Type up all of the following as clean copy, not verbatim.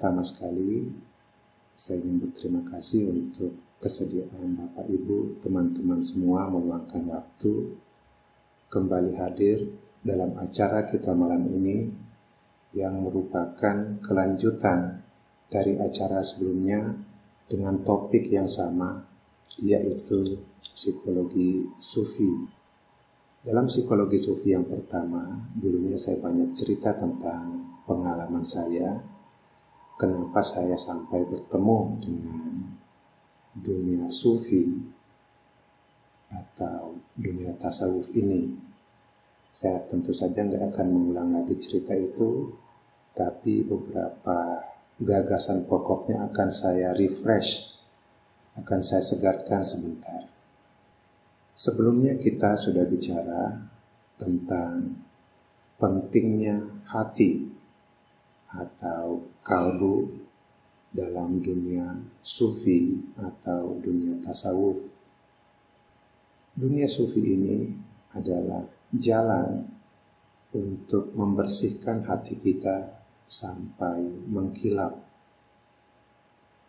pertama sekali, saya ingin berterima kasih untuk kesediaan Bapak Ibu, teman-teman semua meluangkan waktu kembali hadir dalam acara kita malam ini yang merupakan kelanjutan dari acara sebelumnya dengan topik yang sama, yaitu psikologi sufi. Dalam psikologi sufi yang pertama, dulunya saya banyak cerita tentang pengalaman saya, kenapa saya sampai bertemu dengan dunia sufi atau dunia tasawuf ini. Saya tentu saja nggak akan mengulang lagi cerita itu, tapi beberapa gagasan pokoknya akan saya refresh, akan saya segarkan sebentar. Sebelumnya kita sudah bicara tentang pentingnya hati atau kalbu dalam dunia sufi atau dunia tasawuf. Dunia sufi ini adalah jalan untuk membersihkan hati kita sampai mengkilap.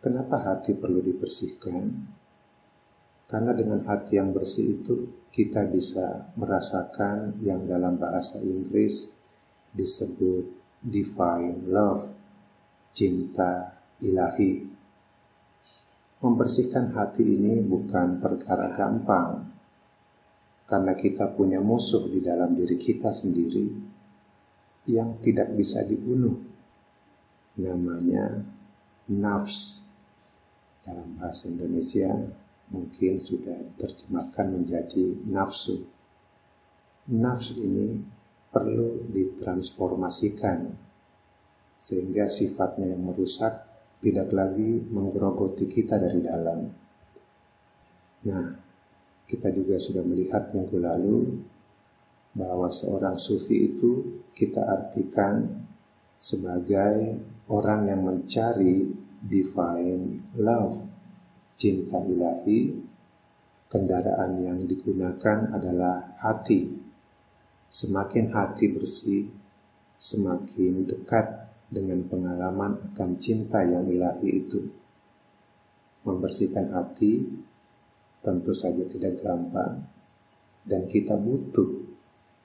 Kenapa hati perlu dibersihkan? Karena dengan hati yang bersih itu kita bisa merasakan yang dalam bahasa Inggris disebut divine love, cinta ilahi. Membersihkan hati ini bukan perkara gampang, karena kita punya musuh di dalam diri kita sendiri yang tidak bisa dibunuh. Namanya nafs. Dalam bahasa Indonesia mungkin sudah diterjemahkan menjadi nafsu. Nafsu ini perlu ditransformasikan sehingga sifatnya yang merusak tidak lagi menggerogoti kita dari dalam. Nah, kita juga sudah melihat minggu lalu bahwa seorang sufi itu kita artikan sebagai orang yang mencari divine love, cinta ilahi. Kendaraan yang digunakan adalah hati. Semakin hati bersih, semakin dekat dengan pengalaman akan cinta yang ilahi itu. Membersihkan hati tentu saja tidak gampang, dan kita butuh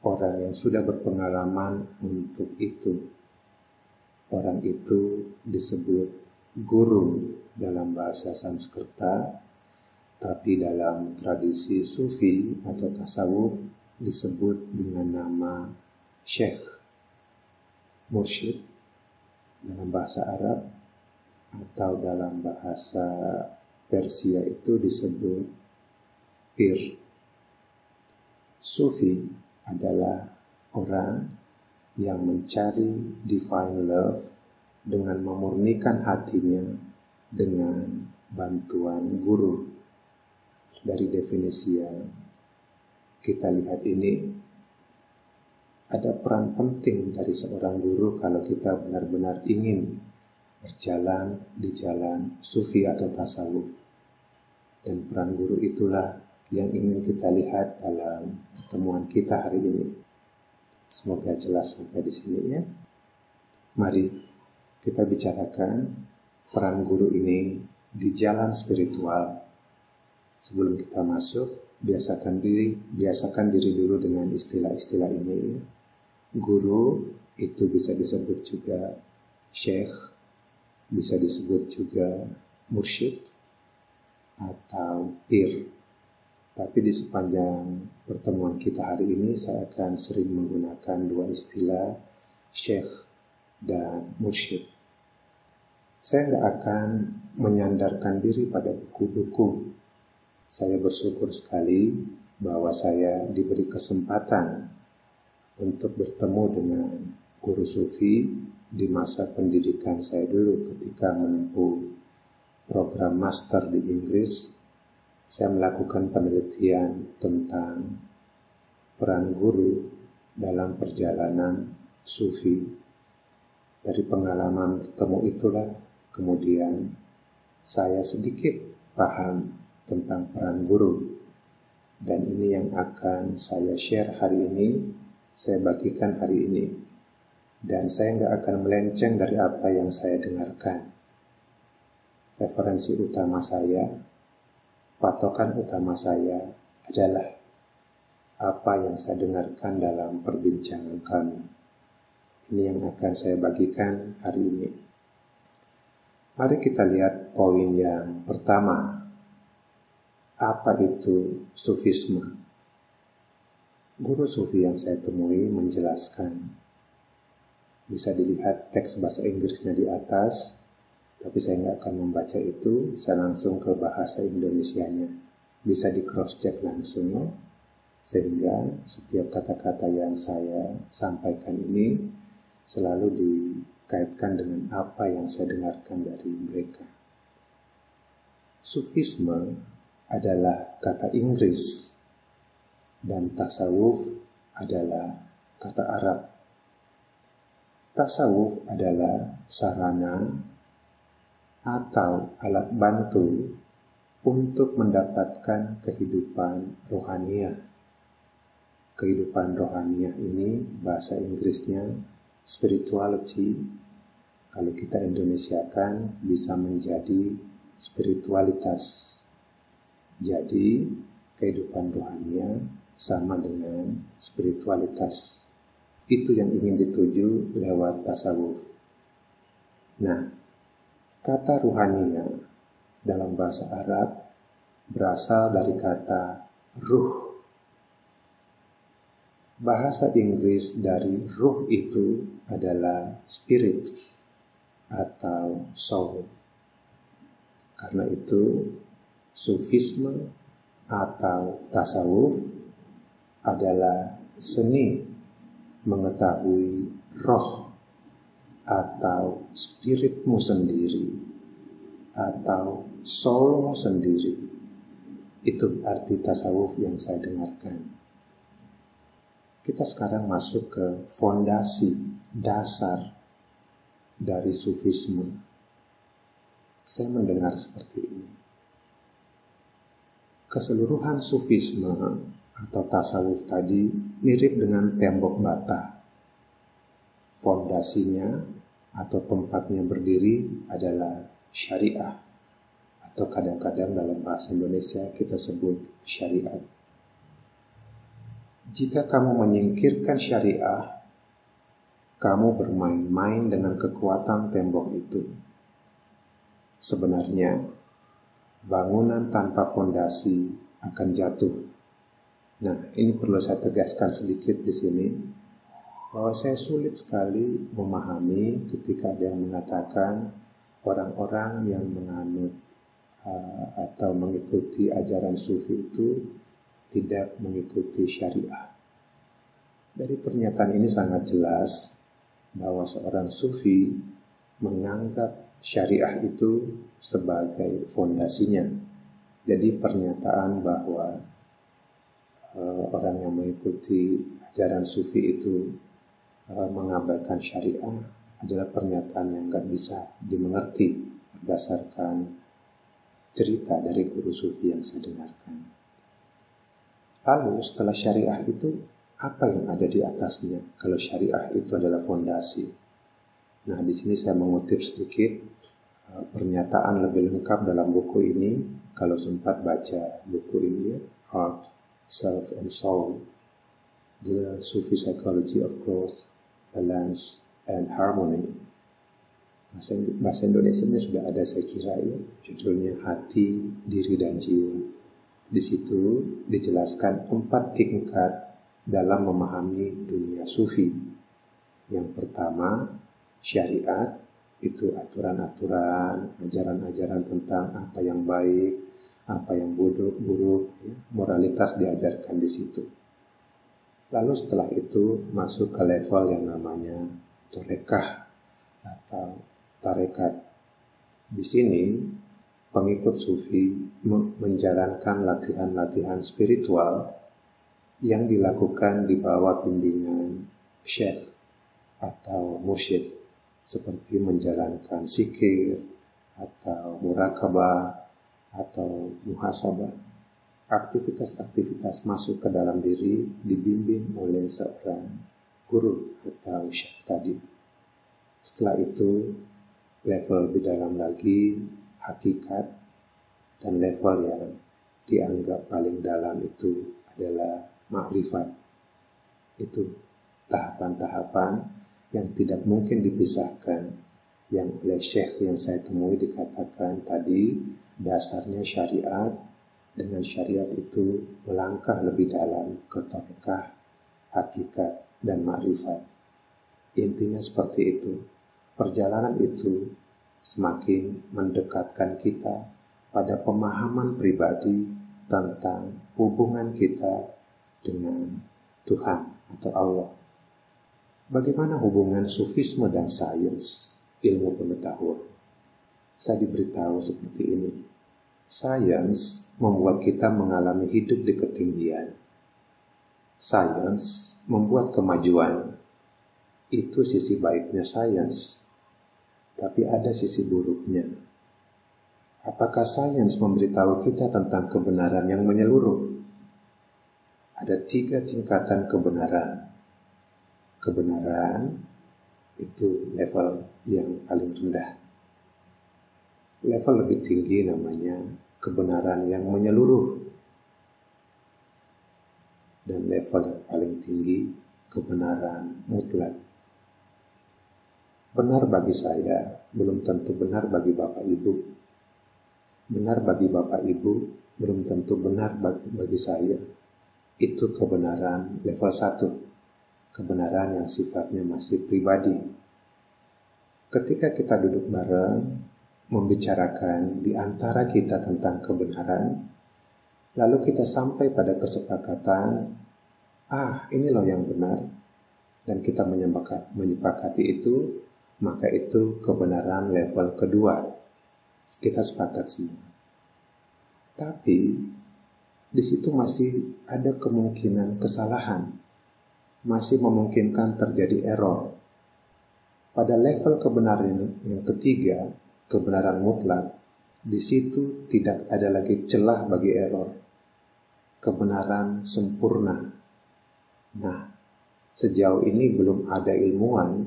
orang yang sudah berpengalaman untuk itu. Orang itu disebut guru dalam bahasa Sanskerta, tapi dalam tradisi sufi atau tasawuf disebut dengan nama syekh, mursyid dalam bahasa Arab, atau dalam bahasa Persia itu disebut pir. Sufi adalah orang yang mencari divine love dengan memurnikan hatinya dengan bantuan guru. Dari definisi yang kita lihat ini, ada peran penting dari seorang guru kalau kita benar-benar ingin berjalan di jalan sufi atau tasawuf. Dan peran guru itulah yang ingin kita lihat dalam pertemuan kita hari ini. Semoga jelas sampai di sini ya. Mari kita bicarakan peran guru ini di jalan spiritual. Sebelum kita masuk, biasakan diri dulu dengan istilah-istilah ini. Guru itu bisa disebut juga syekh, bisa disebut juga mursyid atau pir. Tapi di sepanjang pertemuan kita hari ini saya akan sering menggunakan dua istilah, syekh dan mursyid. Saya nggak akan menyandarkan diri pada buku-buku. Saya bersyukur sekali bahwa saya diberi kesempatan untuk bertemu dengan guru sufi di masa pendidikan saya dulu ketika menempuh program master di Inggris. Saya melakukan penelitian tentang peran guru dalam perjalanan sufi. Dari pengalaman bertemu itulah kemudian saya sedikit paham tentang peran guru, dan ini yang akan saya share hari ini, saya bagikan hari ini. dan saya nggak akan melenceng dari apa yang saya dengarkan. Referensi utama saya, patokan utama saya adalah apa yang saya dengarkan dalam perbincangan kami. Ini yang akan saya bagikan hari ini. Mari kita lihat poin yang pertama. Apa itu sufisme? Guru sufi yang saya temui menjelaskan. Bisa dilihat teks bahasa Inggrisnya di atas, tapi saya nggak akan membaca itu, saya langsung ke bahasa Indonesianya. Bisa di cross check langsung, sehingga setiap kata-kata yang saya sampaikan ini selalu dikaitkan dengan apa yang saya dengarkan dari mereka. Sufisme adalah kata Inggris dan tasawuf adalah kata Arab. Tasawuf adalah sarana atau alat bantu untuk mendapatkan kehidupan rohaniah. Kehidupan rohaniah ini bahasa Inggrisnya spirituality. Kalau kita Indonesiakan bisa menjadi spiritualitas. Jadi, kehidupan rohaniah sama dengan spiritualitas. Itu yang ingin dituju lewat tasawuf. Nah, kata ruhaniah dalam bahasa Arab berasal dari kata ruh. Bahasa Inggris dari ruh itu adalah spirit atau soul. Karena itu, sufisme atau tasawuf adalah seni mengetahui roh atau spiritmu sendiri atau soulmu sendiri. Itu arti tasawuf yang saya dengarkan. Kita sekarang masuk ke fondasi dasar dari sufisme. Saya mendengar seperti ini. Keseluruhan sufisme atau tasawuf tadi mirip dengan tembok bata. Fondasinya atau tempatnya berdiri adalah syariah, atau kadang-kadang dalam bahasa Indonesia kita sebut syariat. Jika kamu menyingkirkan syariah, kamu bermain-main dengan kekuatan tembok itu. Sebenarnya, bangunan tanpa fondasi akan jatuh. Nah, ini perlu saya tegaskan sedikit di sini, bahwa saya sulit sekali memahami ketika ada yang mengatakan orang-orang yang menganut atau mengikuti ajaran sufi itu tidak mengikuti syariah. Dari pernyataan ini sangat jelas bahwa seorang sufi menganggap syariah itu sebagai fondasinya. Jadi pernyataan bahwa orang yang mengikuti ajaran sufi itu mengabaikan syariah adalah pernyataan yang nggak bisa dimengerti berdasarkan cerita dari guru sufi yang saya dengarkan. Lalu setelah syariah itu, apa yang ada di atasnya kalau syariah itu adalah fondasi? Nah, di sini saya mengutip sedikit pernyataan lebih lengkap dalam buku ini. Kalau sempat baca buku ini, Heart, Self and Soul, The Sufi Psychology of Growth, Balance and Harmony. Bahasa Indonesianya sudah ada saya kira ya, judulnya Hati, Diri dan Jiwa. Di situ dijelaskan 4 tingkat dalam memahami dunia sufi. Yang pertama, syariat, itu aturan-aturan, ajaran-ajaran tentang apa yang baik, apa yang buruk, ya, moralitas diajarkan di situ. Lalu setelah itu masuk ke level yang namanya torekah atau tarekat. Di sini pengikut sufi menjalankan latihan-latihan spiritual yang dilakukan di bawah bimbingan syekh atau mursyid, seperti menjalankan zikir atau murakabah atau muhasabah. Aktivitas-aktivitas masuk ke dalam diri dibimbing oleh seorang guru atau syekh tadi. Setelah itu level lebih dalam lagi hakikat, dan level yang dianggap paling dalam itu adalah ma'rifat. Itu tahapan-tahapan yang tidak mungkin dipisahkan, yang oleh syekh yang saya temui dikatakan tadi dasarnya syariat, dengan syariat itu melangkah lebih dalam ke tarekah, hakikat, dan ma'rifat. Intinya seperti itu. Perjalanan itu semakin mendekatkan kita pada pemahaman pribadi tentang hubungan kita dengan Tuhan atau Allah. Bagaimana hubungan sufisme dan sains, ilmu pengetahuan? Saya diberitahu seperti ini. Sains membuat kita mengalami hidup di ketinggian. Sains membuat kemajuan. Itu sisi baiknya sains. Tapi ada sisi buruknya. Apakah sains memberitahu kita tentang kebenaran yang menyeluruh? Ada 3 tingkatan kebenaran. Kebenaran itu level yang paling rendah. Level lebih tinggi namanya kebenaran yang menyeluruh. Dan level yang paling tinggi kebenaran mutlak. Benar bagi saya belum tentu benar bagi Bapak Ibu. Benar bagi Bapak Ibu belum tentu benar bagi saya. Itu kebenaran level 1. Kebenaran yang sifatnya masih pribadi. Ketika kita duduk bareng, membicarakan di antara kita tentang kebenaran, lalu kita sampai pada kesepakatan, ini loh yang benar, dan kita menyepakati itu, maka itu kebenaran level kedua. Kita sepakat semua. Tapi di situ masih ada kemungkinan kesalahan, masih memungkinkan terjadi error. Pada level kebenaran yang ketiga, kebenaran mutlak, di situ tidak ada lagi celah bagi error. Kebenaran sempurna. Nah, sejauh ini belum ada ilmuwan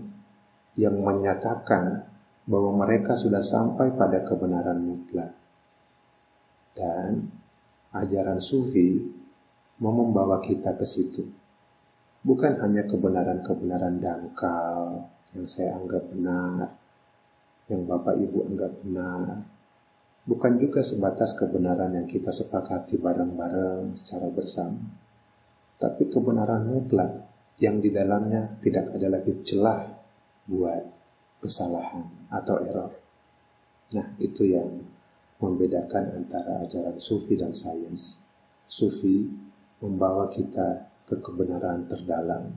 yang menyatakan bahwa mereka sudah sampai pada kebenaran mutlak. Dan ajaran sufi mau membawa kita ke situ. Bukan hanya kebenaran-kebenaran dangkal yang saya anggap benar, yang Bapak Ibu anggap benar. Bukan juga sebatas kebenaran yang kita sepakati bareng-bareng secara bersama. Tapi kebenaran mutlak yang di dalamnya tidak ada lagi celah buat kesalahan atau error. Nah, itu yang membedakan antara ajaran sufi dan sains. Sufi membawa kita ke kebenaran terdalam.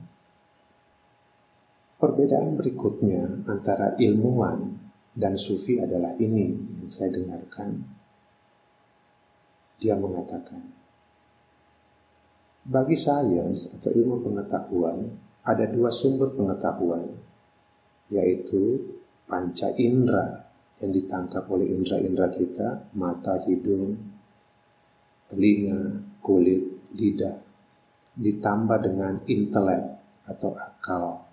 Perbedaan berikutnya antara ilmuwan dan sufi adalah ini yang saya dengarkan. Dia mengatakan, bagi sains atau ilmu pengetahuan ada 2 sumber pengetahuan, yaitu panca indera yang ditangkap oleh indera-indera kita, mata, hidung, telinga, kulit, lidah, ditambah dengan intelek atau akal.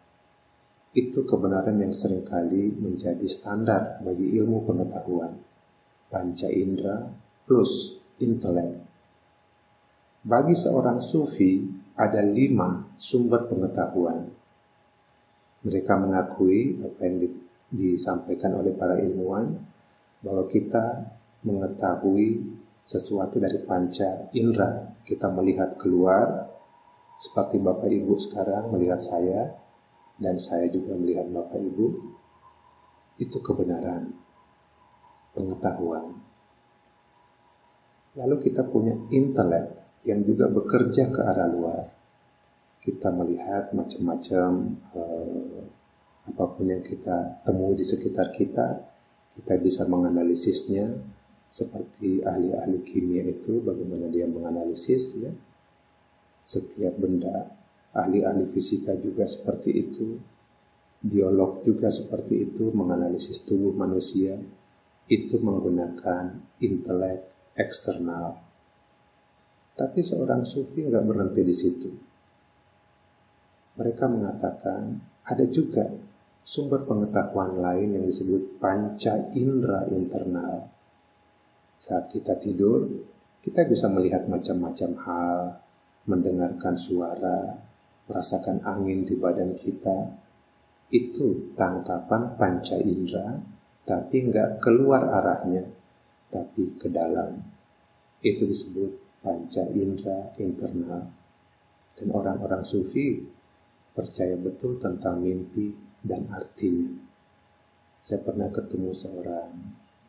Itu kebenaran yang seringkali menjadi standar bagi ilmu pengetahuan. Panca indera plus intelek. Bagi seorang sufi ada 5 sumber pengetahuan. Mereka mengakui apa yang disampaikan oleh para ilmuwan, bahwa kita mengetahui sesuatu dari panca indera. Kita melihat keluar, seperti Bapak Ibu sekarang melihat saya, dan saya juga melihat Bapak Ibu. Itu kebenaran, pengetahuan. Lalu kita punya intelek yang juga bekerja ke arah luar. Kita melihat macam-macam apapun yang kita temui di sekitar kita, kita bisa menganalisisnya seperti ahli-ahli kimia itu, bagaimana dia menganalisis ya setiap benda. Ahli-ahli fisika juga seperti itu, biolog juga seperti itu, menganalisis tubuh manusia. Itu menggunakan intelek eksternal. Tapi seorang sufi nggak berhenti di situ. Mereka mengatakan ada juga sumber pengetahuan lain yang disebut panca indera internal. Saat kita tidur, kita bisa melihat macam-macam hal, mendengarkan suara, merasakan angin di badan kita. Itu tangkapan panca indera, tapi nggak keluar arahnya, tapi ke dalam. Itu disebut panca indera internal. Dan orang-orang sufi percaya betul tentang mimpi dan artinya. Saya pernah ketemu seorang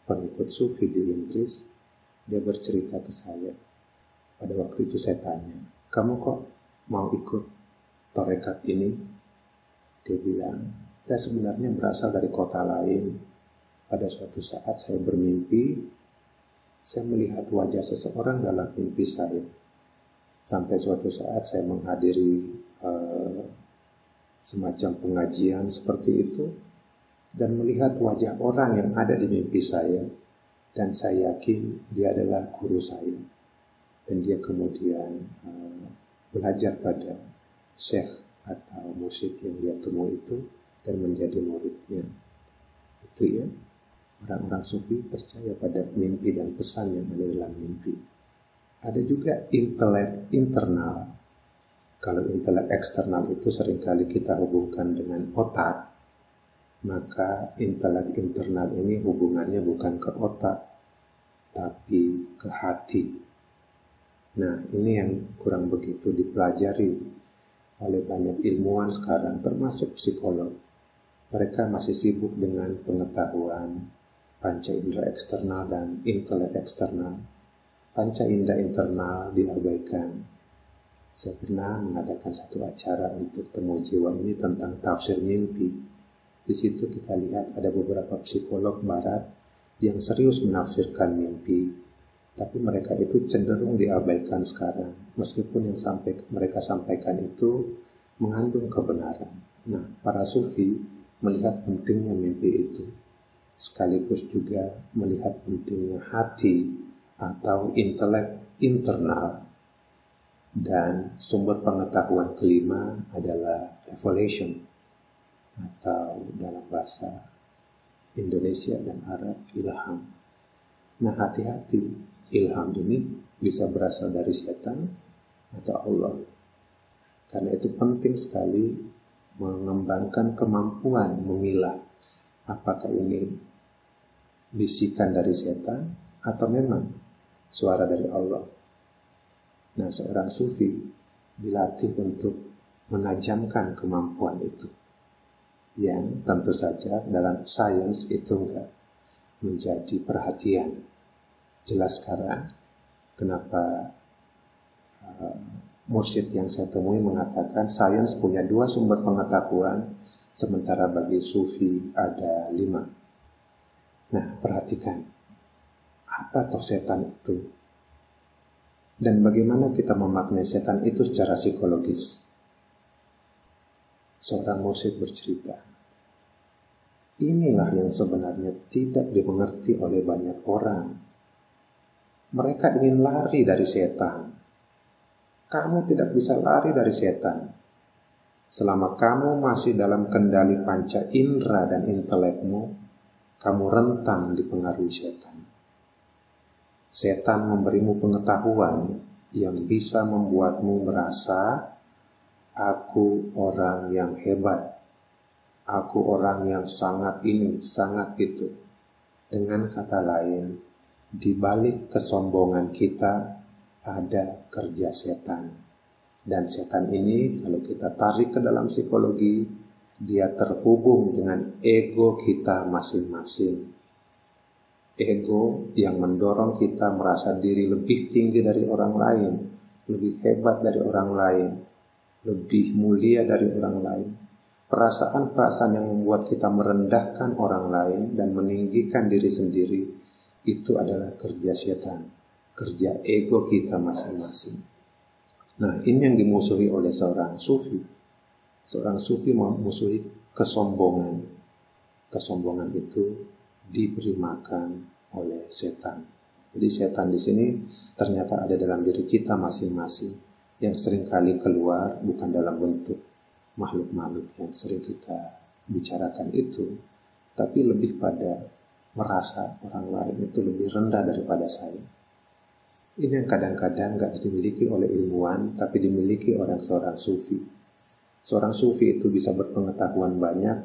pengikut sufi di Inggris. Dia bercerita ke saya. Pada waktu itu saya tanya, kamu kok mau ikut tarekat ini? Dia bilang, saya sebenarnya berasal dari kota lain. Pada suatu saat saya bermimpi, saya melihat wajah seseorang dalam mimpi saya. Sampai suatu saat saya menghadiri semacam pengajian seperti itu, dan melihat wajah orang yang ada di mimpi saya, dan saya yakin dia adalah guru saya. Dan dia kemudian belajar pada syekh atau mursyid yang dia temui itu dan menjadi muridnya. Itu ya, orang-orang sufi percaya pada mimpi dan pesan yang ada dalam mimpi. Ada juga intelek internal. Kalau intelek eksternal itu seringkali kita hubungkan dengan otak, maka intelek internal ini hubungannya bukan ke otak, tapi ke hati. Nah, ini yang kurang begitu dipelajari oleh banyak ilmuwan sekarang, termasuk psikolog. Mereka masih sibuk dengan pengetahuan panca indera eksternal dan intelek eksternal. Panca indera internal diabaikan. Saya pernah mengadakan satu acara untuk temu jiwa ini tentang tafsir mimpi. Di situ kita lihat ada beberapa psikolog barat yang serius menafsirkan mimpi, tapi mereka itu cenderung diabaikan sekarang, meskipun yang mereka sampaikan itu mengandung kebenaran. Nah, para sufi melihat pentingnya mimpi itu, sekaligus juga melihat pentingnya hati atau intelek internal. Dan sumber pengetahuan kelima adalah evolution, atau dalam bahasa Indonesia dan Arab ilham. Nah, hati-hati, ilham ini bisa berasal dari setan atau Allah. Karena itu penting sekali mengembangkan kemampuan memilah apakah ini bisikan dari setan atau memang suara dari Allah. Nah, seorang sufi dilatih untuk menajamkan kemampuan itu, yang tentu saja dalam sains itu enggak menjadi perhatian. Jelas sekarang kenapa mursyid yang saya temui mengatakan sains punya 2 sumber pengetahuan, sementara bagi sufi ada 5. Nah, perhatikan, apa toh setan itu? Dan bagaimana kita memaknai setan itu secara psikologis? Seorang mursyid bercerita, inilah yang sebenarnya tidak dimengerti oleh banyak orang. Mereka ingin lari dari setan. Kamu tidak bisa lari dari setan. Selama kamu masih dalam kendali panca indera dan intelekmu, kamu rentan dipengaruhi setan. Setan memberimu pengetahuan yang bisa membuatmu merasa, aku orang yang hebat, aku orang yang sangat ini, sangat itu. Dengan kata lain, di balik kesombongan kita ada kerja setan. Dan setan ini kalau kita tarik ke dalam psikologi, dia terhubung dengan ego kita masing-masing. Ego yang mendorong kita merasa diri lebih tinggi dari orang lain, lebih hebat dari orang lain, lebih mulia dari orang lain. Perasaan-perasaan yang membuat kita merendahkan orang lain dan meninggikan diri sendiri, itu adalah kerja setan, kerja ego kita masing-masing. Nah, ini yang dimusuhi oleh seorang sufi. Seorang sufi memusuhi kesombongan. Kesombongan itu diberi makan oleh setan. Jadi setan di sini ternyata ada dalam diri kita masing-masing yang seringkali keluar bukan dalam bentuk makhluk-makhluk yang sering kita bicarakan itu, tapi lebih pada merasa orang lain itu lebih rendah daripada saya. Ini yang kadang-kadang gak dimiliki oleh ilmuwan, tapi dimiliki oleh seorang sufi. Seorang sufi itu bisa berpengetahuan banyak,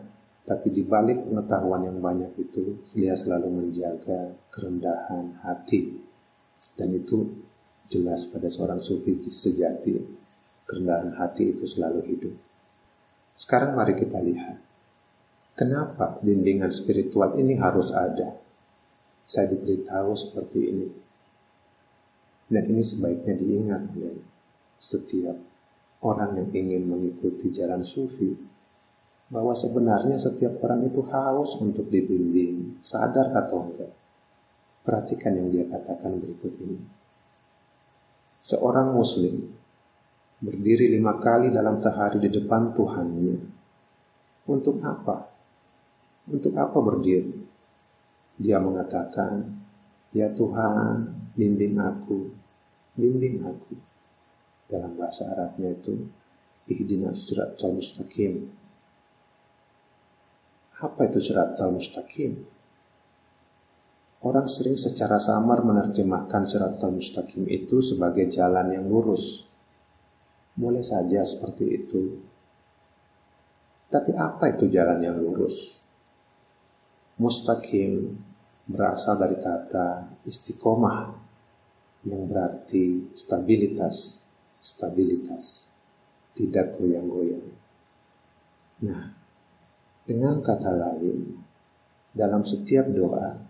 tapi di balik pengetahuan yang banyak itu, dia selalu menjaga kerendahan hati. Dan itu jelas pada seorang sufi sejati. Kerendahan hati itu selalu hidup. Sekarang mari kita lihat, kenapa bimbingan spiritual ini harus ada? Saya diberitahu seperti ini. Dan ini sebaiknya diingat oleh setiap orang yang ingin mengikuti jalan sufi, bahwa sebenarnya setiap orang itu haus untuk dibimbing, sadar atau enggak. Perhatikan yang dia katakan berikut ini. Seorang muslim berdiri 5 kali dalam sehari di depan Tuhannya. Untuk apa? Untuk apa berdiri? Dia mengatakan, "Ya Tuhan, bimbing aku, bimbing aku." Dalam bahasa Arabnya itu, ihdinas siratal mustaqim. Apa itu siratal mustaqim? Orang sering secara samar menerjemahkan siratal mustaqim itu sebagai jalan yang lurus. Boleh saja seperti itu. Tapi apa itu jalan yang lurus? Mustaqim berasal dari kata istiqomah, yang berarti stabilitas, tidak goyang-goyang. Nah, dengan kata lain, dalam setiap doa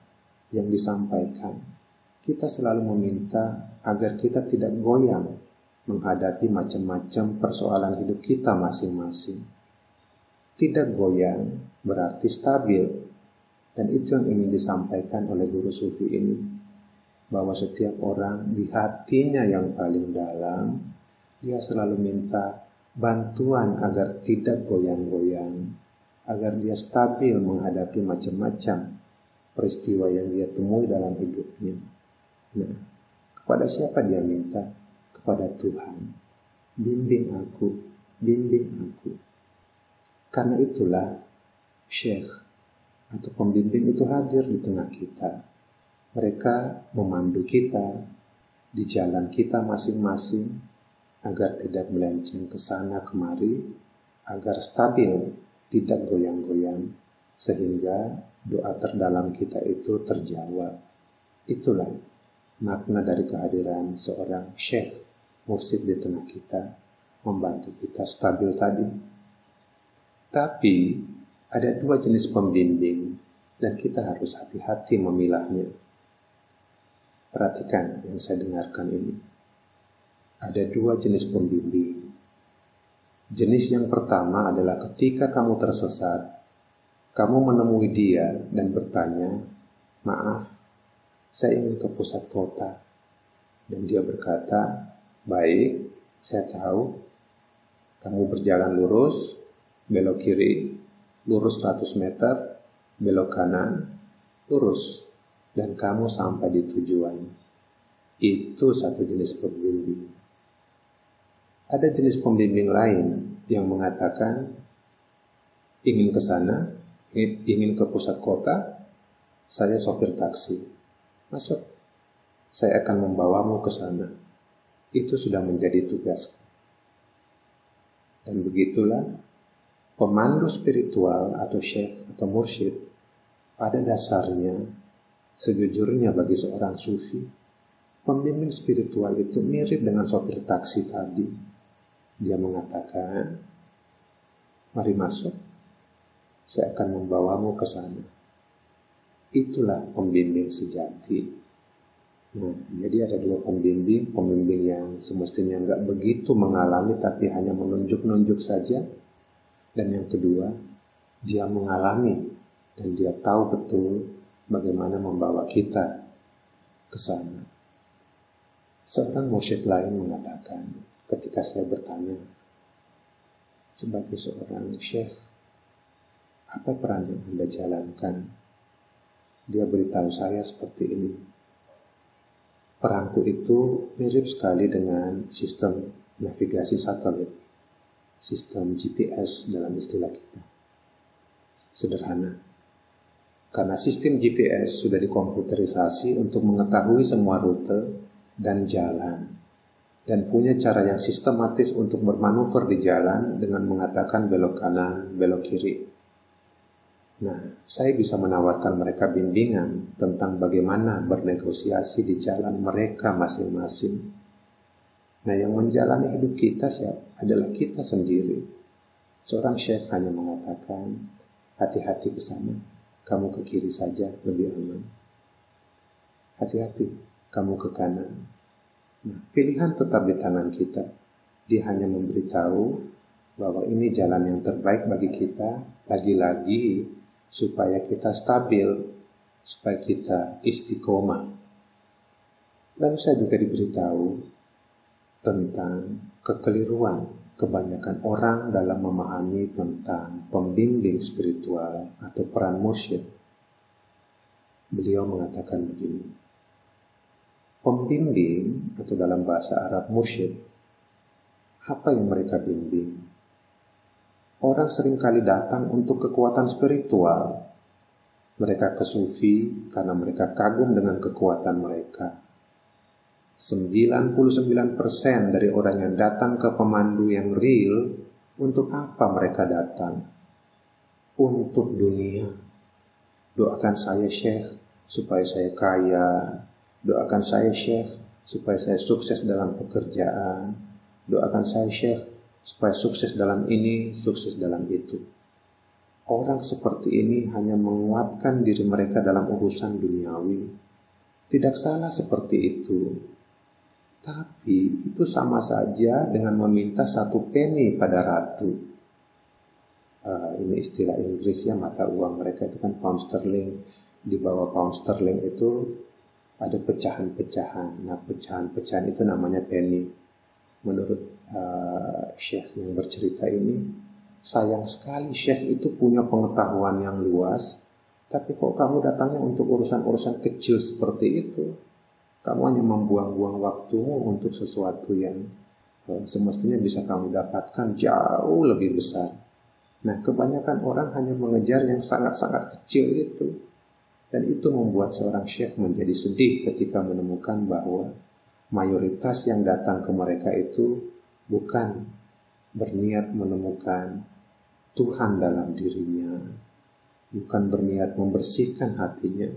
yang disampaikan, kita selalu meminta agar kita tidak goyang menghadapi macam-macam persoalan hidup kita masing-masing. Tidak goyang berarti stabil, dan itu yang ingin disampaikan oleh guru sufi ini, bahwa setiap orang di hatinya yang paling dalam, dia selalu minta bantuan agar tidak goyang-goyang, agar dia stabil menghadapi macam-macam peristiwa yang dia temui dalam hidupnya. Nah, kepada siapa dia minta? Kepada Tuhan. Bimbing aku, bimbing aku. Karena itulah syekh atau pembimbing itu hadir di tengah kita. Mereka memandu kita di jalan kita masing-masing agar tidak melenceng ke sana kemari, agar stabil, tidak goyang-goyang, sehingga doa terdalam kita itu terjawab. Itulah makna dari kehadiran seorang syekh mursyid di tengah kita, membantu kita stabil tadi. Tapi ada 2 jenis pembimbing, dan kita harus hati-hati memilahnya. Perhatikan yang saya dengarkan ini. Ada 2 jenis pembimbing. Jenis yang pertama adalah ketika kamu tersesat, kamu menemui dia dan bertanya, "Maaf, saya ingin ke pusat kota." Dan dia berkata, "Baik, saya tahu. Kamu berjalan lurus, belok kiri, lurus 100 meter, belok kanan, lurus, dan kamu sampai di tujuan." Itu satu jenis pembimbing. Ada jenis pembimbing lain yang mengatakan, ingin ke sana, ingin ke pusat kota, saya sopir taksi. Masuk, saya akan membawamu ke sana. Itu sudah menjadi tugas. Dan begitulah pemandu spiritual atau syekh atau mursyid, pada dasarnya, sejujurnya bagi seorang sufi, pembimbing spiritual itu mirip dengan sopir taksi tadi. Dia mengatakan, "Mari masuk, saya akan membawamu ke sana." Itulah pembimbing sejati. Nah, jadi ada 2 pembimbing yang semestinya nggak begitu mengalami, tapi hanya menunjuk-nunjuk saja. Dan yang kedua, dia mengalami dan dia tahu betul bagaimana membawa kita ke sana. Seorang mursyid lain mengatakan, ketika saya bertanya, sebagai seorang syekh, apa peran yang Anda jalankan? Dia beritahu saya seperti ini. Peranku itu mirip sekali dengan sistem navigasi satelit. sistem GPS dalam istilah kita. Sederhana. Karena sistem GPS sudah dikomputerisasi untuk mengetahui semua rute dan jalan, dan punya cara yang sistematis untuk bermanuver di jalan dengan mengatakan belok kanan, belok kiri. Nah, saya bisa menawarkan mereka bimbingan tentang bagaimana bernegosiasi di jalan mereka masing-masing. Nah, yang menjalani hidup kita adalah kita sendiri. Seorang syekh hanya mengatakan, hati-hati ke sana, kamu ke kiri saja lebih aman. Hati-hati, kamu ke kanan. Nah, pilihan tetap di tangan kita. Dia hanya memberitahu bahwa ini jalan yang terbaik bagi kita, lagi-lagi supaya kita stabil, supaya kita istiqomah. Lalu saya juga diberitahu tentang kekeliruan kebanyakan orang dalam memahami tentang pembimbing spiritual atau peran mursyid. Beliau mengatakan begini, pembimbing atau dalam bahasa Arab mursyid, apa yang mereka bimbing? Orang seringkali datang untuk kekuatan spiritual. Mereka ke sufi karena mereka kagum dengan kekuatan mereka. 99% dari orang yang datang ke pemandu yang real, untuk apa mereka datang? Untuk dunia. Doakan saya syekh supaya saya kaya. Doakan saya syekh supaya saya sukses dalam pekerjaan. Doakan saya syekh supaya sukses dalam ini, sukses dalam itu. Orang seperti ini hanya menguatkan diri mereka dalam urusan duniawi. Tidak salah seperti itu. Tapi itu sama saja dengan meminta 1 penny pada ratu. Ini istilah Inggris ya, mata uang mereka itu kan pound sterling. Di bawah pound sterling itu ada pecahan-pecahan. Nah, pecahan-pecahan itu namanya penny. Menurut syekh yang bercerita ini, sayang sekali syekh itu punya pengetahuan yang luas, tapi kok kamu datangnya untuk urusan-urusan kecil seperti itu? Kamu hanya membuang-buang waktumu untuk sesuatu yang semestinya bisa kamu dapatkan jauh lebih besar. Nah, kebanyakan orang hanya mengejar yang sangat-sangat kecil itu. Dan itu membuat seorang syekh menjadi sedih ketika menemukan bahwa mayoritas yang datang ke mereka itu bukan berniat menemukan Tuhan dalam dirinya, bukan berniat membersihkan hatinya,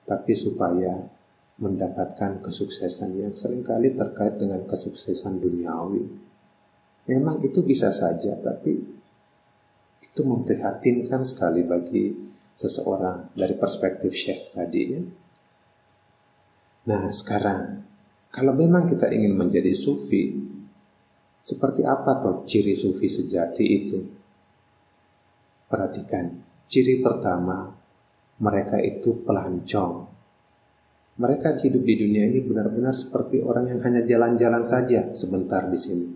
tapi supaya mendapatkan kesuksesan yang seringkali terkait dengan kesuksesan duniawi. Memang itu bisa saja, tapi itu memprihatinkan sekali bagi seseorang dari perspektif syekh tadi ya. Nah, sekarang kalau memang kita ingin menjadi sufi, seperti apa toh ciri sufi sejati itu? Perhatikan, ciri pertama, mereka itu pelancong. Mereka hidup di dunia ini benar-benar seperti orang yang hanya jalan-jalan saja sebentar di sini.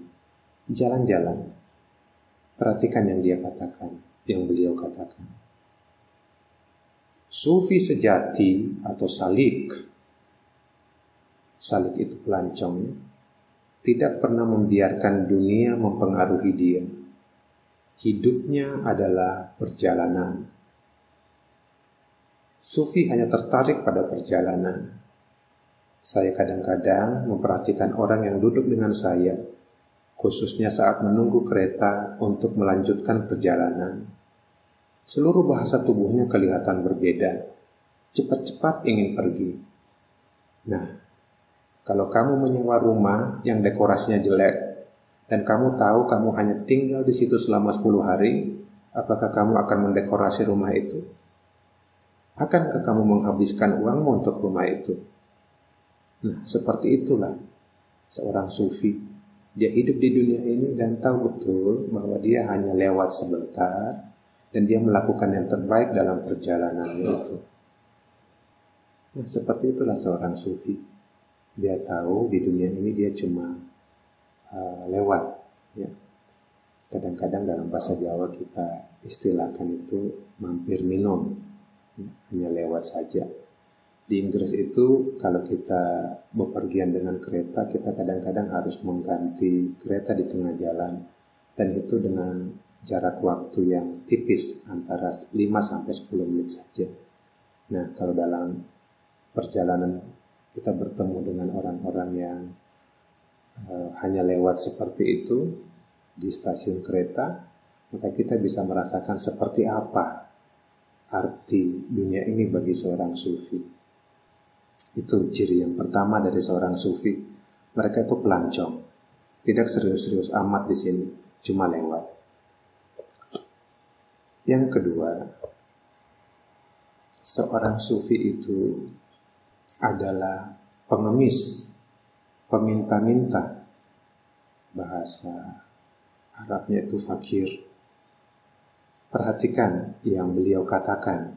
Jalan-jalan. Perhatikan yang dia katakan, yang beliau katakan. Sufi sejati atau salik itu pelancong, tidak pernah membiarkan dunia mempengaruhi dia. Hidupnya adalah perjalanan. Sufi hanya tertarik pada perjalanan. Saya kadang-kadang memperhatikan orang yang duduk dengan saya, khususnya saat menunggu kereta untuk melanjutkan perjalanan. Seluruh bahasa tubuhnya kelihatan berbeda. Cepat-cepat ingin pergi. Nah, kalau kamu menyewa rumah yang dekorasinya jelek, dan kamu tahu kamu hanya tinggal di situ selama 10 hari, apakah kamu akan mendekorasi rumah itu? Akankah kamu menghabiskan uangmu untuk rumah itu? Nah, seperti itulah seorang sufi. Dia hidup di dunia ini dan tahu betul bahwa dia hanya lewat sebentar, dan dia melakukan yang terbaik dalam perjalanannya itu. Nah, seperti itulah seorang sufi. Dia tahu di dunia ini dia cuma lewat. Ya. Kadang-kadang dalam bahasa Jawa kita istilahkan itu mampir minum. Hanya lewat saja. Di Inggris itu kalau kita bepergian dengan kereta, kita kadang-kadang harus mengganti kereta di tengah jalan. Dan itu dengan jarak waktu yang tipis antara 5-10 menit saja. Nah, kalau dalam perjalanan kita bertemu dengan orang-orang yang hanya lewat seperti itu di stasiun kereta, maka kita bisa merasakan seperti apa arti dunia ini bagi seorang sufi. Itu ciri yang pertama dari seorang sufi. Mereka itu pelancong, tidak serius-serius amat di sini, cuma lewat. Yang kedua, seorang sufi itu adalah pengemis, peminta-minta. Bahasa Arabnya itu fakir. Perhatikan yang beliau katakan.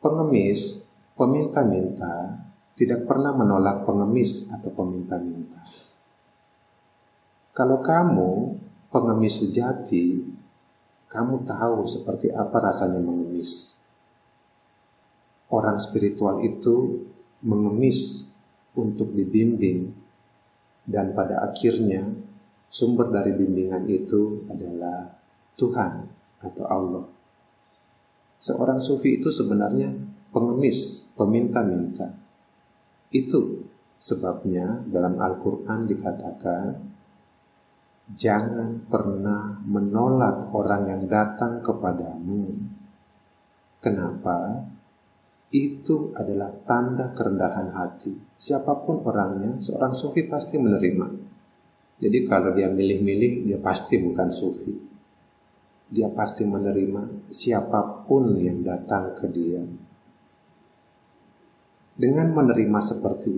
Pengemis, peminta-minta, tidak pernah menolak pengemis atau peminta-minta. Kalau kamu pengemis sejati, kamu tahu seperti apa rasanya mengemis. Orang spiritual itu mengemis untuk dibimbing, dan pada akhirnya sumber dari bimbingan itu adalah Tuhan atau Allah. Seorang sufi itu sebenarnya pengemis, peminta-minta. Itu sebabnya dalam Al-Quran dikatakan, jangan pernah menolak orang yang datang kepadamu. Kenapa? Itu adalah tanda kerendahan hati. Siapapun orangnya, seorang sufi pasti menerima. Jadi kalau dia milih-milih, dia pasti bukan sufi. Dia pasti menerima siapapun yang datang ke dia. Dengan menerima seperti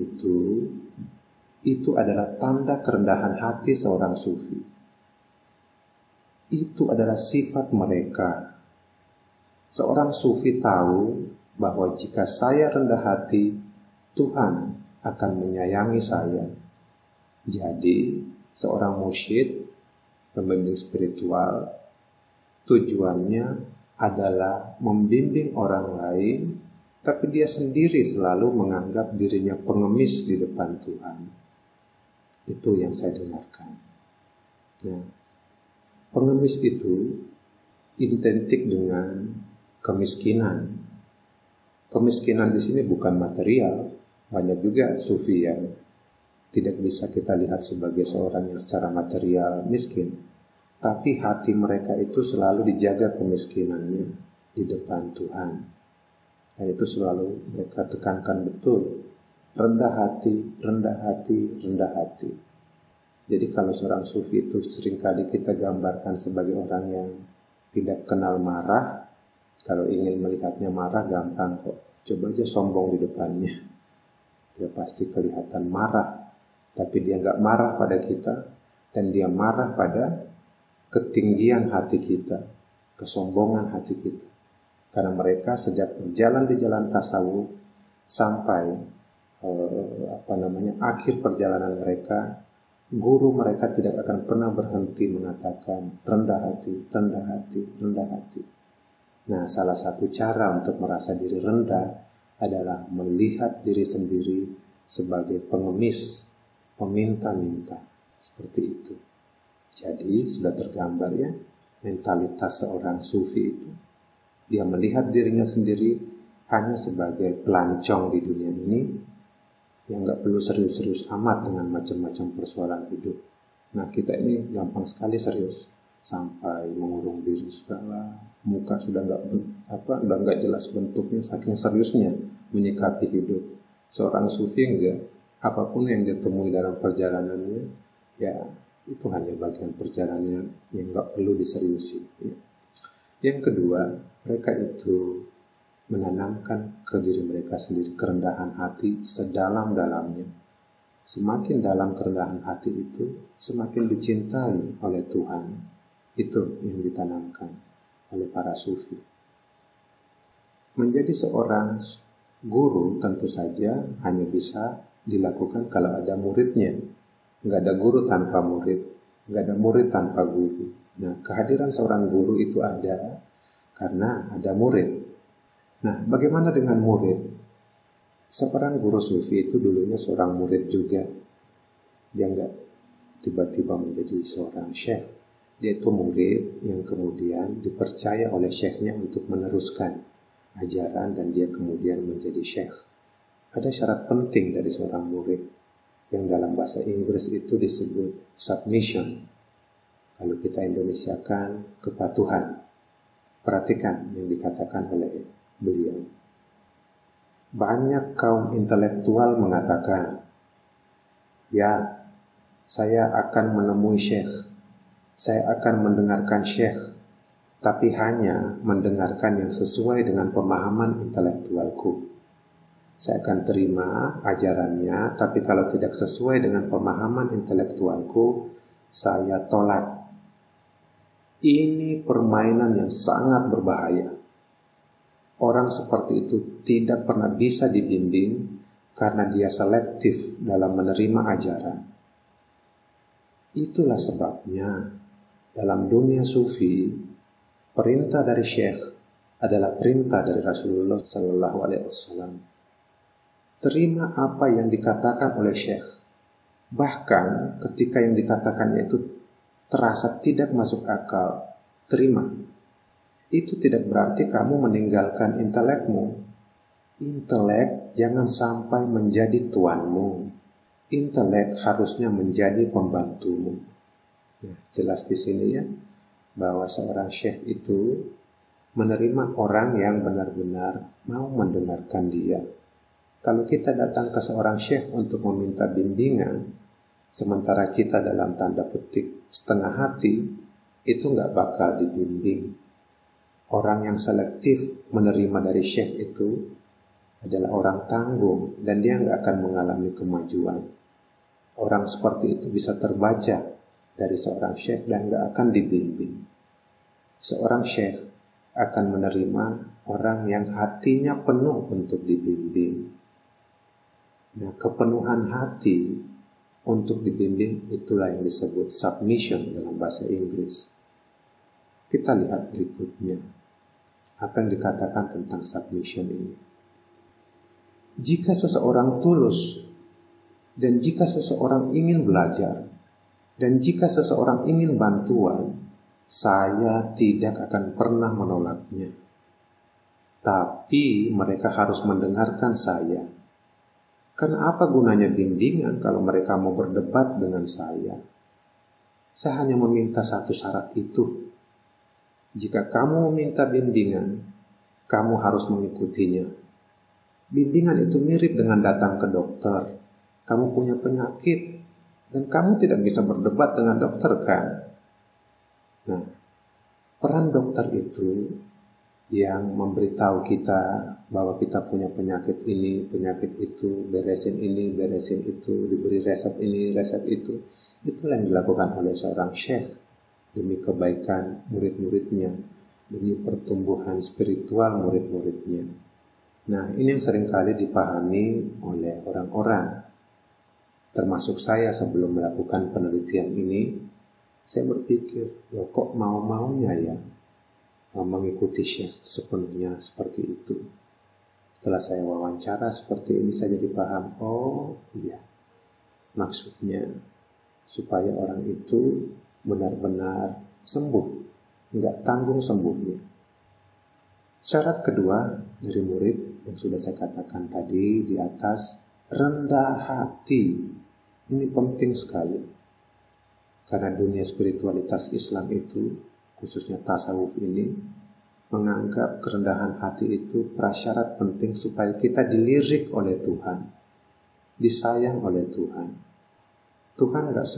itu adalah tanda kerendahan hati seorang sufi. Itu adalah sifat mereka. Seorang sufi tahu bahwa jika saya rendah hati, Tuhan akan menyayangi saya. Jadi, seorang mursyid, pembimbing spiritual, tujuannya adalah membimbing orang lain, tapi dia sendiri selalu menganggap dirinya pengemis di depan Tuhan. Itu yang saya dengarkan. Nah, pengemis itu identik dengan kemiskinan. Kemiskinan di sini bukan material. Banyak juga sufi yang tidak bisa kita lihat sebagai seorang yang secara material miskin. Tapi hati mereka itu selalu dijaga kemiskinannya di depan Tuhan. Dan itu selalu mereka tekankan betul. Rendah hati, rendah hati, rendah hati. Jadi kalau seorang sufi itu seringkali kita gambarkan sebagai orang yang tidak kenal marah. Kalau ingin melihatnya marah gampang kok. Coba aja sombong di depannya. Dia pasti kelihatan marah. Tapi dia nggak marah pada kita. Dan dia marah pada ketinggian hati kita. Kesombongan hati kita. Karena mereka sejak berjalan di jalan tasawuf sampai akhir perjalanan mereka, guru mereka tidak akan pernah berhenti mengatakan rendah hati, rendah hati, rendah hati. Nah, salah satu cara untuk merasa diri rendah adalah melihat diri sendiri sebagai pengemis, peminta-minta, seperti itu. Jadi sudah tergambar ya mentalitas seorang sufi itu. Dia melihat dirinya sendiri hanya sebagai pelancong di dunia ini yang gak perlu serius-serius amat dengan macam-macam persoalan hidup. Nah, kita ini gampang sekali serius sampai mengurung diri segala, muka sudah nggak jelas bentuknya saking seriusnya menyikapi hidup. Seorang sufi enggak, apapun yang dia temui dalam perjalanannya, ya itu hanya bagian perjalanan yang nggak perlu diseriusi. Ya. Yang kedua, mereka itu menanamkan ke diri mereka sendiri kerendahan hati sedalam-dalamnya. Semakin dalam kerendahan hati itu, semakin dicintai oleh Tuhan. Itu yang ditanamkan oleh para sufi. Menjadi seorang guru tentu saja hanya bisa dilakukan kalau ada muridnya. Nggak ada guru tanpa murid, nggak ada murid tanpa guru. Nah, kehadiran seorang guru itu ada karena ada murid. Nah, bagaimana dengan murid? Seorang guru sufi itu dulunya seorang murid juga. Dia tiba-tiba menjadi seorang syekh. Dia itu murid yang kemudian dipercaya oleh syekhnya untuk meneruskan ajaran dan dia kemudian menjadi syekh. Ada syarat penting dari seorang murid yang dalam bahasa Inggris itu disebut submission. Kalau kita Indonesiakan, kepatuhan. Perhatikan yang dikatakan oleh beliau. Banyak kaum intelektual mengatakan, ya, saya akan menemui syekh, saya akan mendengarkan syekh, tapi hanya mendengarkan yang sesuai dengan pemahaman intelektualku. Saya akan terima ajarannya, tapi kalau tidak sesuai dengan pemahaman intelektualku, saya tolak. Ini permainan yang sangat berbahaya. Orang seperti itu tidak pernah bisa dibimbing karena dia selektif dalam menerima ajaran. Itulah sebabnya dalam dunia sufi, perintah dari syekh adalah perintah dari Rasulullah Sallallahu Alaihi Wasallam. Terima apa yang dikatakan oleh syekh. Bahkan ketika yang dikatakannya itu terasa tidak masuk akal, terima. Itu tidak berarti kamu meninggalkan intelekmu. Intelek jangan sampai menjadi tuanmu. Intelek harusnya menjadi pembantumu. Nah, jelas di sini ya, bahwa seorang syekh itu menerima orang yang benar-benar mau mendengarkan dia. Kalau kita datang ke seorang syekh untuk meminta bimbingan, sementara kita dalam tanda petik setengah hati, itu nggak bakal dibimbing. Orang yang selektif menerima dari syekh itu adalah orang tanggung dan dia nggak akan mengalami kemajuan. Orang seperti itu bisa terbaca dari seorang syekh dan nggak akan dibimbing. Seorang syekh akan menerima orang yang hatinya penuh untuk dibimbing. Nah, kepenuhan hati untuk dibimbing itulah yang disebut submission dalam bahasa Inggris. Kita lihat berikutnya. Apa yang dikatakan tentang submission ini. Jika seseorang tulus, dan jika seseorang ingin belajar, dan jika seseorang ingin bantuan, saya tidak akan pernah menolaknya. Tapi mereka harus mendengarkan saya. Karena apa gunanya bimbingan kalau mereka mau berdebat dengan saya? Saya hanya meminta satu syarat itu. Jika kamu meminta bimbingan, kamu harus mengikutinya. Bimbingan itu mirip dengan datang ke dokter. Kamu punya penyakit, dan kamu tidak bisa berdebat dengan dokter, kan? Nah, peran dokter itu yang memberitahu kita bahwa kita punya penyakit ini, penyakit itu, beresin ini, beresin itu, diberi resep ini, resep itu. Itulah yang dilakukan oleh seorang syekh. Demi kebaikan murid-muridnya, demi pertumbuhan spiritual murid-muridnya. Nah, ini yang seringkali dipahami oleh orang-orang. Termasuk saya sebelum melakukan penelitian ini, saya berpikir, loh kok mau-maunya ya mengikuti syekh sepenuhnya seperti itu. Setelah saya wawancara seperti ini, saya jadi paham, oh iya, maksudnya supaya orang itu benar-benar sembuh, nggak tanggung sembuhnya. Syarat kedua dari murid yang sudah saya katakan tadi di atas, rendah hati. Ini penting sekali. Karena dunia spiritualitas Islam itu, khususnya tasawuf ini, menganggap kerendahan hati itu prasyarat penting supaya kita dilirik oleh Tuhan, disayang oleh Tuhan. Tuhan nggak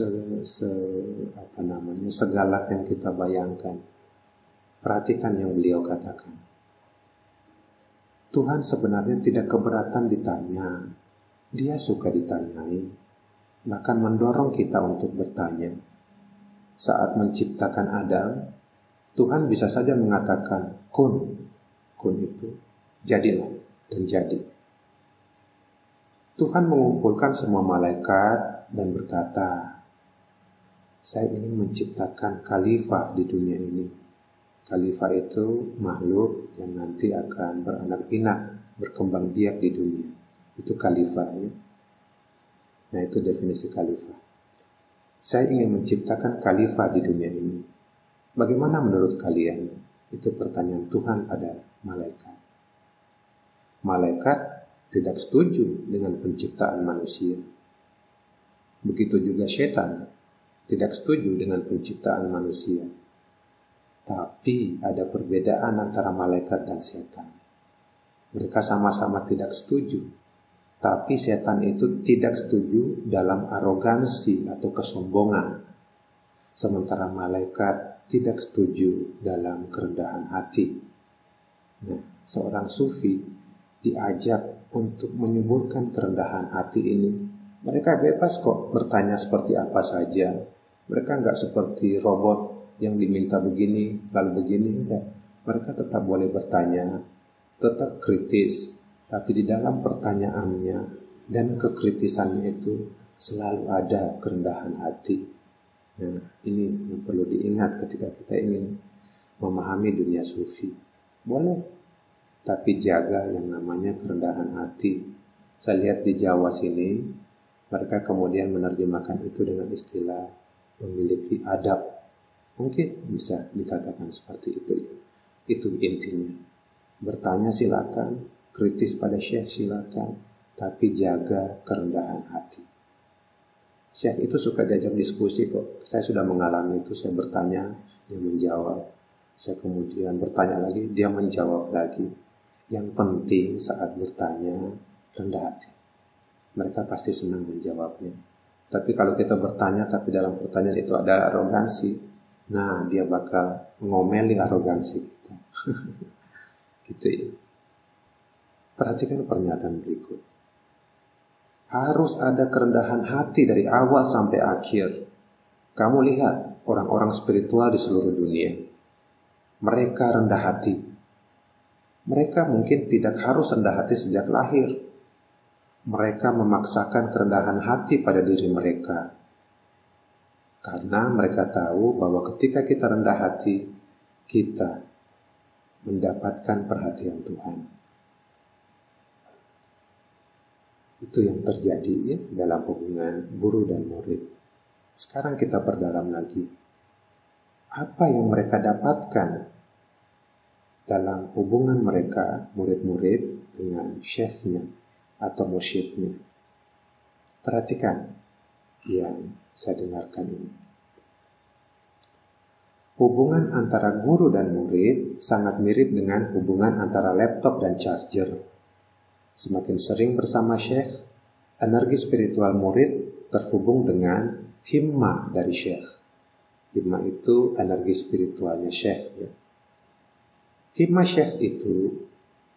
segalak yang kita bayangkan. Perhatikan yang beliau katakan. Tuhan sebenarnya tidak keberatan ditanya. Dia suka ditanyai. Bahkan mendorong kita untuk bertanya. Saat menciptakan Adam, Tuhan bisa saja mengatakan kun. Kun itu jadilah dan jadi. Tuhan mengumpulkan semua malaikat dan berkata, saya ingin menciptakan khalifah di dunia ini. Khalifah itu makhluk yang nanti akan beranak pinak, berkembang biak di dunia. Itu khalifah ya. Nah, itu definisi khalifah. Saya ingin menciptakan khalifah di dunia ini. Bagaimana menurut kalian? Itu pertanyaan Tuhan pada malaikat. Malaikat tidak setuju dengan penciptaan manusia. Begitu juga setan tidak setuju dengan penciptaan manusia. Tapi ada perbedaan antara malaikat dan setan. Mereka sama-sama tidak setuju. Tapi setan itu tidak setuju dalam arogansi atau kesombongan. Sementara malaikat tidak setuju dalam kerendahan hati. Nah, seorang sufi diajak untuk menyuburkan kerendahan hati ini. Mereka bebas kok bertanya seperti apa saja. Mereka nggak seperti robot yang diminta begini, lalu begini. Enggak. Mereka tetap boleh bertanya, tetap kritis. Tapi di dalam pertanyaannya dan kekritisannya itu selalu ada kerendahan hati. Nah, ini yang perlu diingat ketika kita ingin memahami dunia sufi. Boleh, tapi jaga yang namanya kerendahan hati. Saya lihat di Jawa sini, mereka kemudian menerjemahkan itu dengan istilah memiliki adab. Mungkin bisa dikatakan seperti itu ya. Itu intinya. Bertanya silakan, kritis pada syekh silakan, tapi jaga kerendahan hati. Syekh itu suka diajak diskusi kok. Saya sudah mengalami itu, saya bertanya, dia menjawab. Saya kemudian bertanya lagi, dia menjawab lagi. Yang penting saat bertanya, rendah hati. Mereka pasti senang menjawabnya. Tapi kalau kita bertanya, tapi dalam pertanyaan itu ada arogansi, nah dia bakal ngomeli arogansi kita. Gitu ya. Perhatikan pernyataan berikut. Harus ada kerendahan hati dari awal sampai akhir. Kamu lihat orang-orang spiritual di seluruh dunia. Mereka rendah hati. Mereka mungkin tidak harus rendah hati sejak lahir. Mereka memaksakan kerendahan hati pada diri mereka. Karena mereka tahu bahwa ketika kita rendah hati, kita mendapatkan perhatian Tuhan. Itu yang terjadi ya, dalam hubungan guru dan murid. Sekarang kita perdalam lagi. Apa yang mereka dapatkan dalam hubungan mereka, murid-murid, dengan syekhnya atau mursyidnya. Perhatikan yang saya dengarkan ini. Hubungan antara guru dan murid sangat mirip dengan hubungan antara laptop dan charger. Semakin sering bersama syekh, energi spiritual murid terhubung dengan himmah dari syekh. Himmah itu energi spiritualnya syekh. Ya. Himmah syekh itu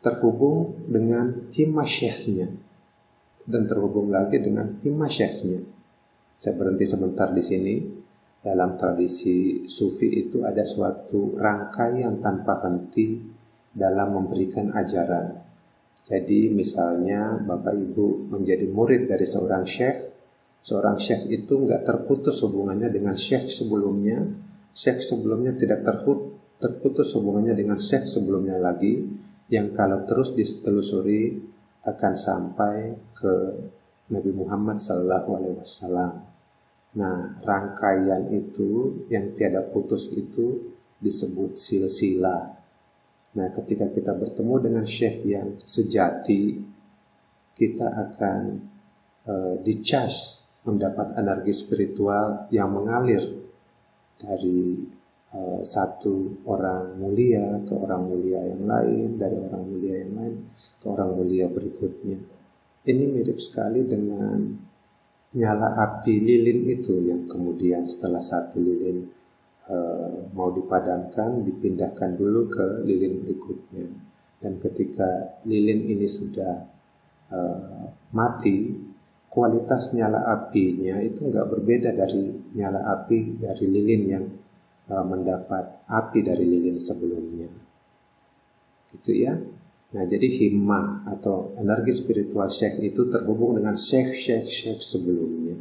terhubung dengan himmah syekhnya dan terhubung lagi dengan himmah syekhnya. Saya berhenti sebentar di sini. Dalam tradisi sufi itu ada suatu rangkaian tanpa henti dalam memberikan ajaran. Jadi misalnya Bapak Ibu menjadi murid dari seorang syekh itu nggak terputus hubungannya dengan syekh sebelumnya tidak terputus hubungannya dengan syekh sebelumnya lagi, yang kalau terus ditelusuri akan sampai ke Nabi Muhammad SAW. Nah, rangkaian itu yang tiada putus itu disebut silsilah. Nah, ketika kita bertemu dengan syekh yang sejati, kita akan dicharge, mendapat energi spiritual yang mengalir dari satu orang mulia ke orang mulia yang lain, dari orang mulia yang lain ke orang mulia berikutnya. Ini mirip sekali dengan nyala api lilin itu yang kemudian setelah satu lilin mau dipadamkan, dipindahkan dulu ke lilin berikutnya. Dan ketika lilin ini sudah mati, kualitas nyala apinya itu nggak berbeda dari nyala api dari lilin yang mendapat api dari lilin sebelumnya. Gitu ya. Nah, jadi himmah atau energi spiritual syekh itu terhubung dengan syekh sebelumnya.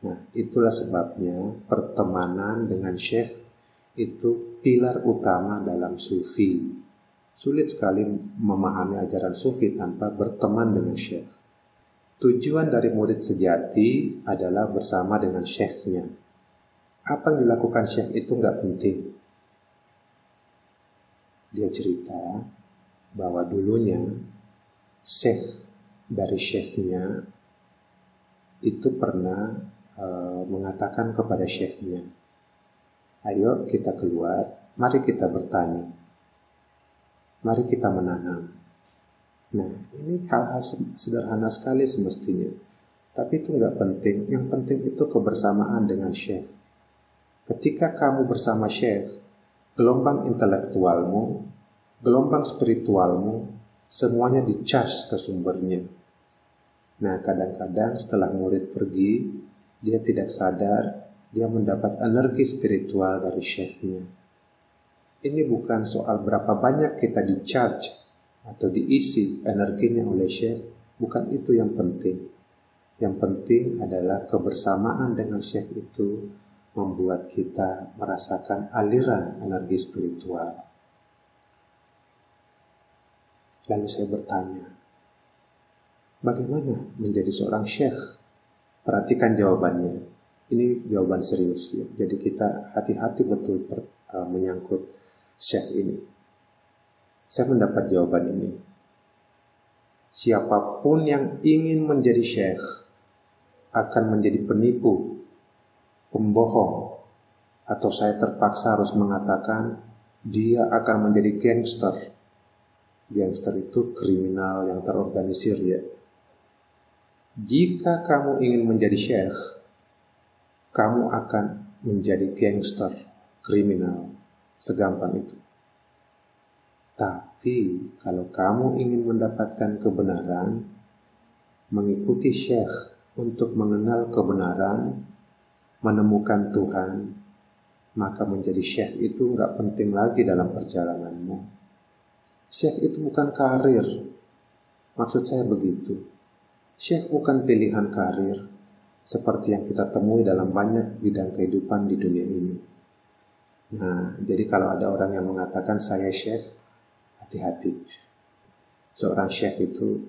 Nah, itulah sebabnya pertemanan dengan syekh itu pilar utama dalam sufi. Sulit sekali memahami ajaran sufi tanpa berteman dengan syekh. Tujuan dari murid sejati adalah bersama dengan syekhnya. Apa yang dilakukan syekh itu nggak penting. Dia cerita bahwa dulunya syekh dari syekhnya itu pernah mengatakan kepada syekhnya, ayo kita keluar, mari kita bertani, mari kita menanam. Nah, ini hal-hal sederhana sekali semestinya, tapi itu nggak penting. Yang penting itu kebersamaan dengan syekh. Ketika kamu bersama syekh, gelombang intelektualmu, gelombang spiritualmu, semuanya di-charge ke sumbernya. Nah, kadang-kadang setelah murid pergi, dia tidak sadar, dia mendapat energi spiritual dari syekhnya. Ini bukan soal berapa banyak kita di-charge atau diisi energinya oleh syekh, bukan itu yang penting. Yang penting adalah kebersamaan dengan syekh itu membuat kita merasakan aliran energi spiritual. Lalu saya bertanya, bagaimana menjadi seorang syekh? Perhatikan jawabannya. Ini jawaban serius ya. Jadi kita hati-hati betul menyangkut syekh ini. Saya mendapat jawaban ini. Siapapun yang ingin menjadi syekh akan menjadi penipu, pembohong, atau saya terpaksa harus mengatakan dia akan menjadi gangster. Gangster itu kriminal yang terorganisir ya. Jika kamu ingin menjadi syekh, kamu akan menjadi gangster, kriminal, segampang itu. Tapi kalau kamu ingin mendapatkan kebenaran, mengikuti syekh untuk mengenal kebenaran, menemukan Tuhan, maka menjadi syekh itu nggak penting lagi dalam perjalananmu. Syekh itu bukan karir. Maksud saya begitu. Syekh bukan pilihan karir seperti yang kita temui dalam banyak bidang kehidupan di dunia ini. Nah, jadi kalau ada orang yang mengatakan saya syekh, hati-hati. Seorang syekh itu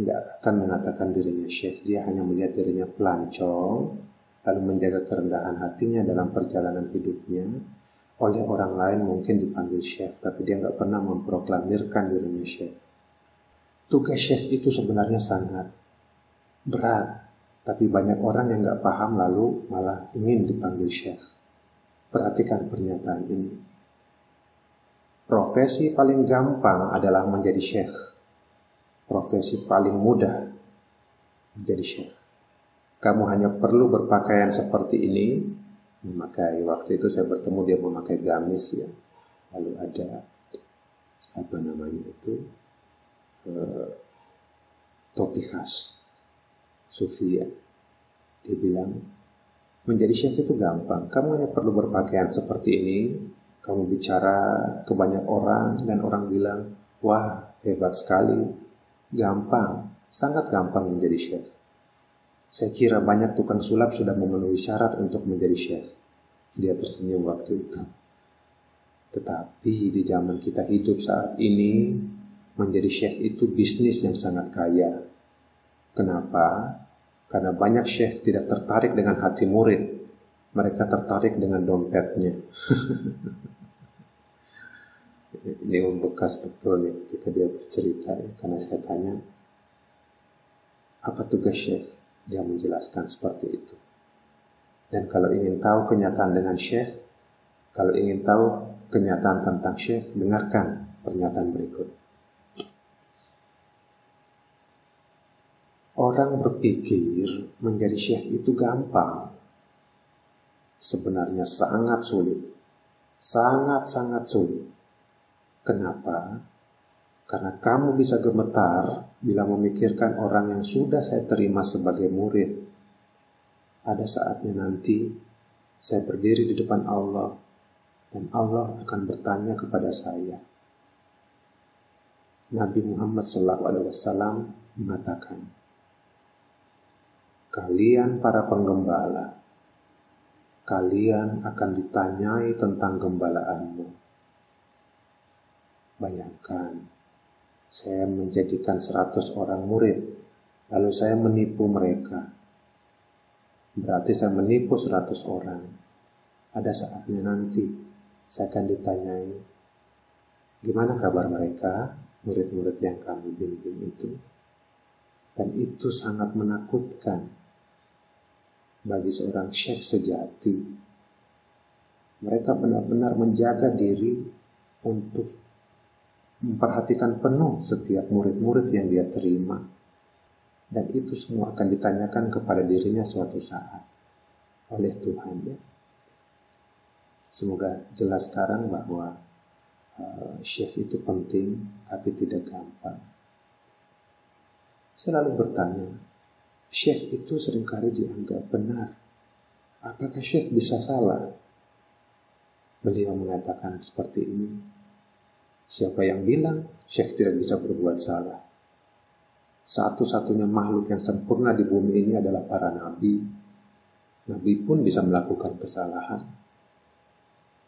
nggak akan mengatakan dirinya syekh. Dia hanya melihat dirinya pelancong, lalu menjaga kerendahan hatinya dalam perjalanan hidupnya. Oleh orang lain mungkin dipanggil syekh, tapi dia nggak pernah memproklamirkan dirinya syekh. Tugas syekh itu sebenarnya sangat berat, tapi banyak orang yang nggak paham lalu malah ingin dipanggil syekh. Perhatikan pernyataan ini. Profesi paling gampang adalah menjadi syekh. Profesi paling mudah menjadi syekh. Kamu hanya perlu berpakaian seperti ini, memakai, waktu itu saya bertemu dia memakai gamis ya. Lalu ada apa namanya itu topi khas sufi ya. Dia bilang menjadi syekh itu gampang. Kamu hanya perlu berpakaian seperti ini. Kamu bicara ke banyak orang dan orang bilang, wah hebat sekali, gampang, sangat gampang menjadi syekh. Saya kira banyak tukang sulap sudah memenuhi syarat untuk menjadi syekh. Dia tersenyum waktu itu. Tetapi di zaman kita hidup saat ini, menjadi syekh itu bisnis yang sangat kaya. Kenapa? Karena banyak syekh tidak tertarik dengan hati murid. Mereka tertarik dengan dompetnya. Ini membekas betul ya ketika dia bercerita ya, karena saya tanya apa tugas syekh, dia menjelaskan seperti itu. Dan kalau ingin tahu kenyataan dengan syekh, kalau ingin tahu kenyataan tentang syekh, dengarkan pernyataan berikut. Orang berpikir menjadi syekh itu gampang. Sebenarnya sangat sulit. Sangat-sangat sulit. Kenapa? Karena kamu bisa gemetar bila memikirkan orang yang sudah saya terima sebagai murid. Ada saatnya nanti saya berdiri di depan Allah dan Allah akan bertanya kepada saya. Nabi Muhammad SAW mengatakan, kalian para penggembala, kalian akan ditanyai tentang gembalaanmu. Bayangkan, saya menjadikan 100 orang murid, lalu saya menipu mereka. Berarti saya menipu 100 orang. Ada saatnya nanti saya akan ditanyai, gimana kabar mereka, murid-murid yang kami bimbing itu? Dan itu sangat menakutkan bagi seorang syekh sejati. Mereka benar-benar menjaga diri untuk memperhatikan penuh setiap murid-murid yang dia terima. Dan itu semua akan ditanyakan kepada dirinya suatu saat oleh Tuhan. Ya. Semoga jelas sekarang bahwa syekh itu penting, tapi tidak gampang. Selalu bertanya, syekh itu seringkali dianggap benar. Apakah syekh bisa salah? Beliau mengatakan seperti ini, siapa yang bilang syekh tidak bisa berbuat salah? Satu-satunya makhluk yang sempurna di bumi ini adalah para nabi. Nabi pun bisa melakukan kesalahan.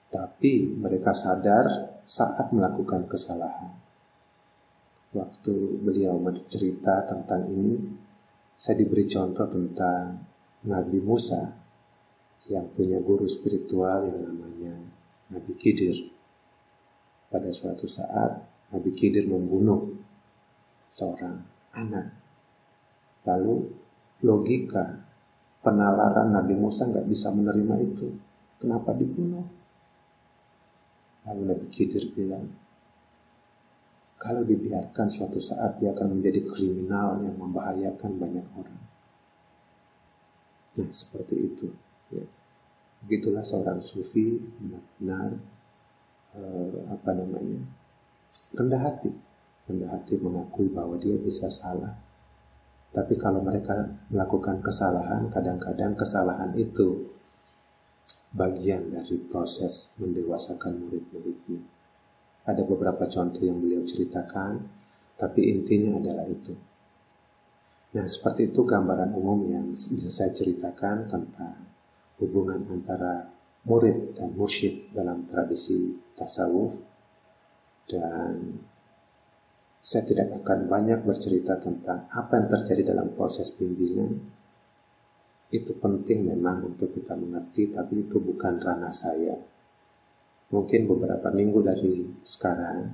Tapi mereka sadar saat melakukan kesalahan. Waktu beliau bercerita tentang ini, saya diberi contoh tentang Nabi Musa yang punya guru spiritual yang namanya Nabi Khidir. Pada suatu saat, Nabi Khidir membunuh seorang anak. Lalu logika penalaran Nabi Musa nggak bisa menerima itu. Kenapa dibunuh? Lalu Nabi Khidir bilang, kalau dibiarkan suatu saat dia akan menjadi kriminal yang membahayakan banyak orang. Nah, seperti itu. Ya. Begitulah seorang sufi benar-benar rendah hati mengakui bahwa dia bisa salah. Tapi kalau mereka melakukan kesalahan, kadang-kadang kesalahan itu bagian dari proses mendewasakan murid-muridnya. Ada beberapa contoh yang beliau ceritakan, tapi intinya adalah itu. Nah, seperti itu gambaran umum yang bisa saya ceritakan tentang hubungan antara murid dan mursyid dalam tradisi tasawuf. Dan saya tidak akan banyak bercerita tentang apa yang terjadi dalam proses bimbingan. Itu penting memang untuk kita mengerti, tapi itu bukan ranah saya. Mungkin beberapa minggu dari sekarang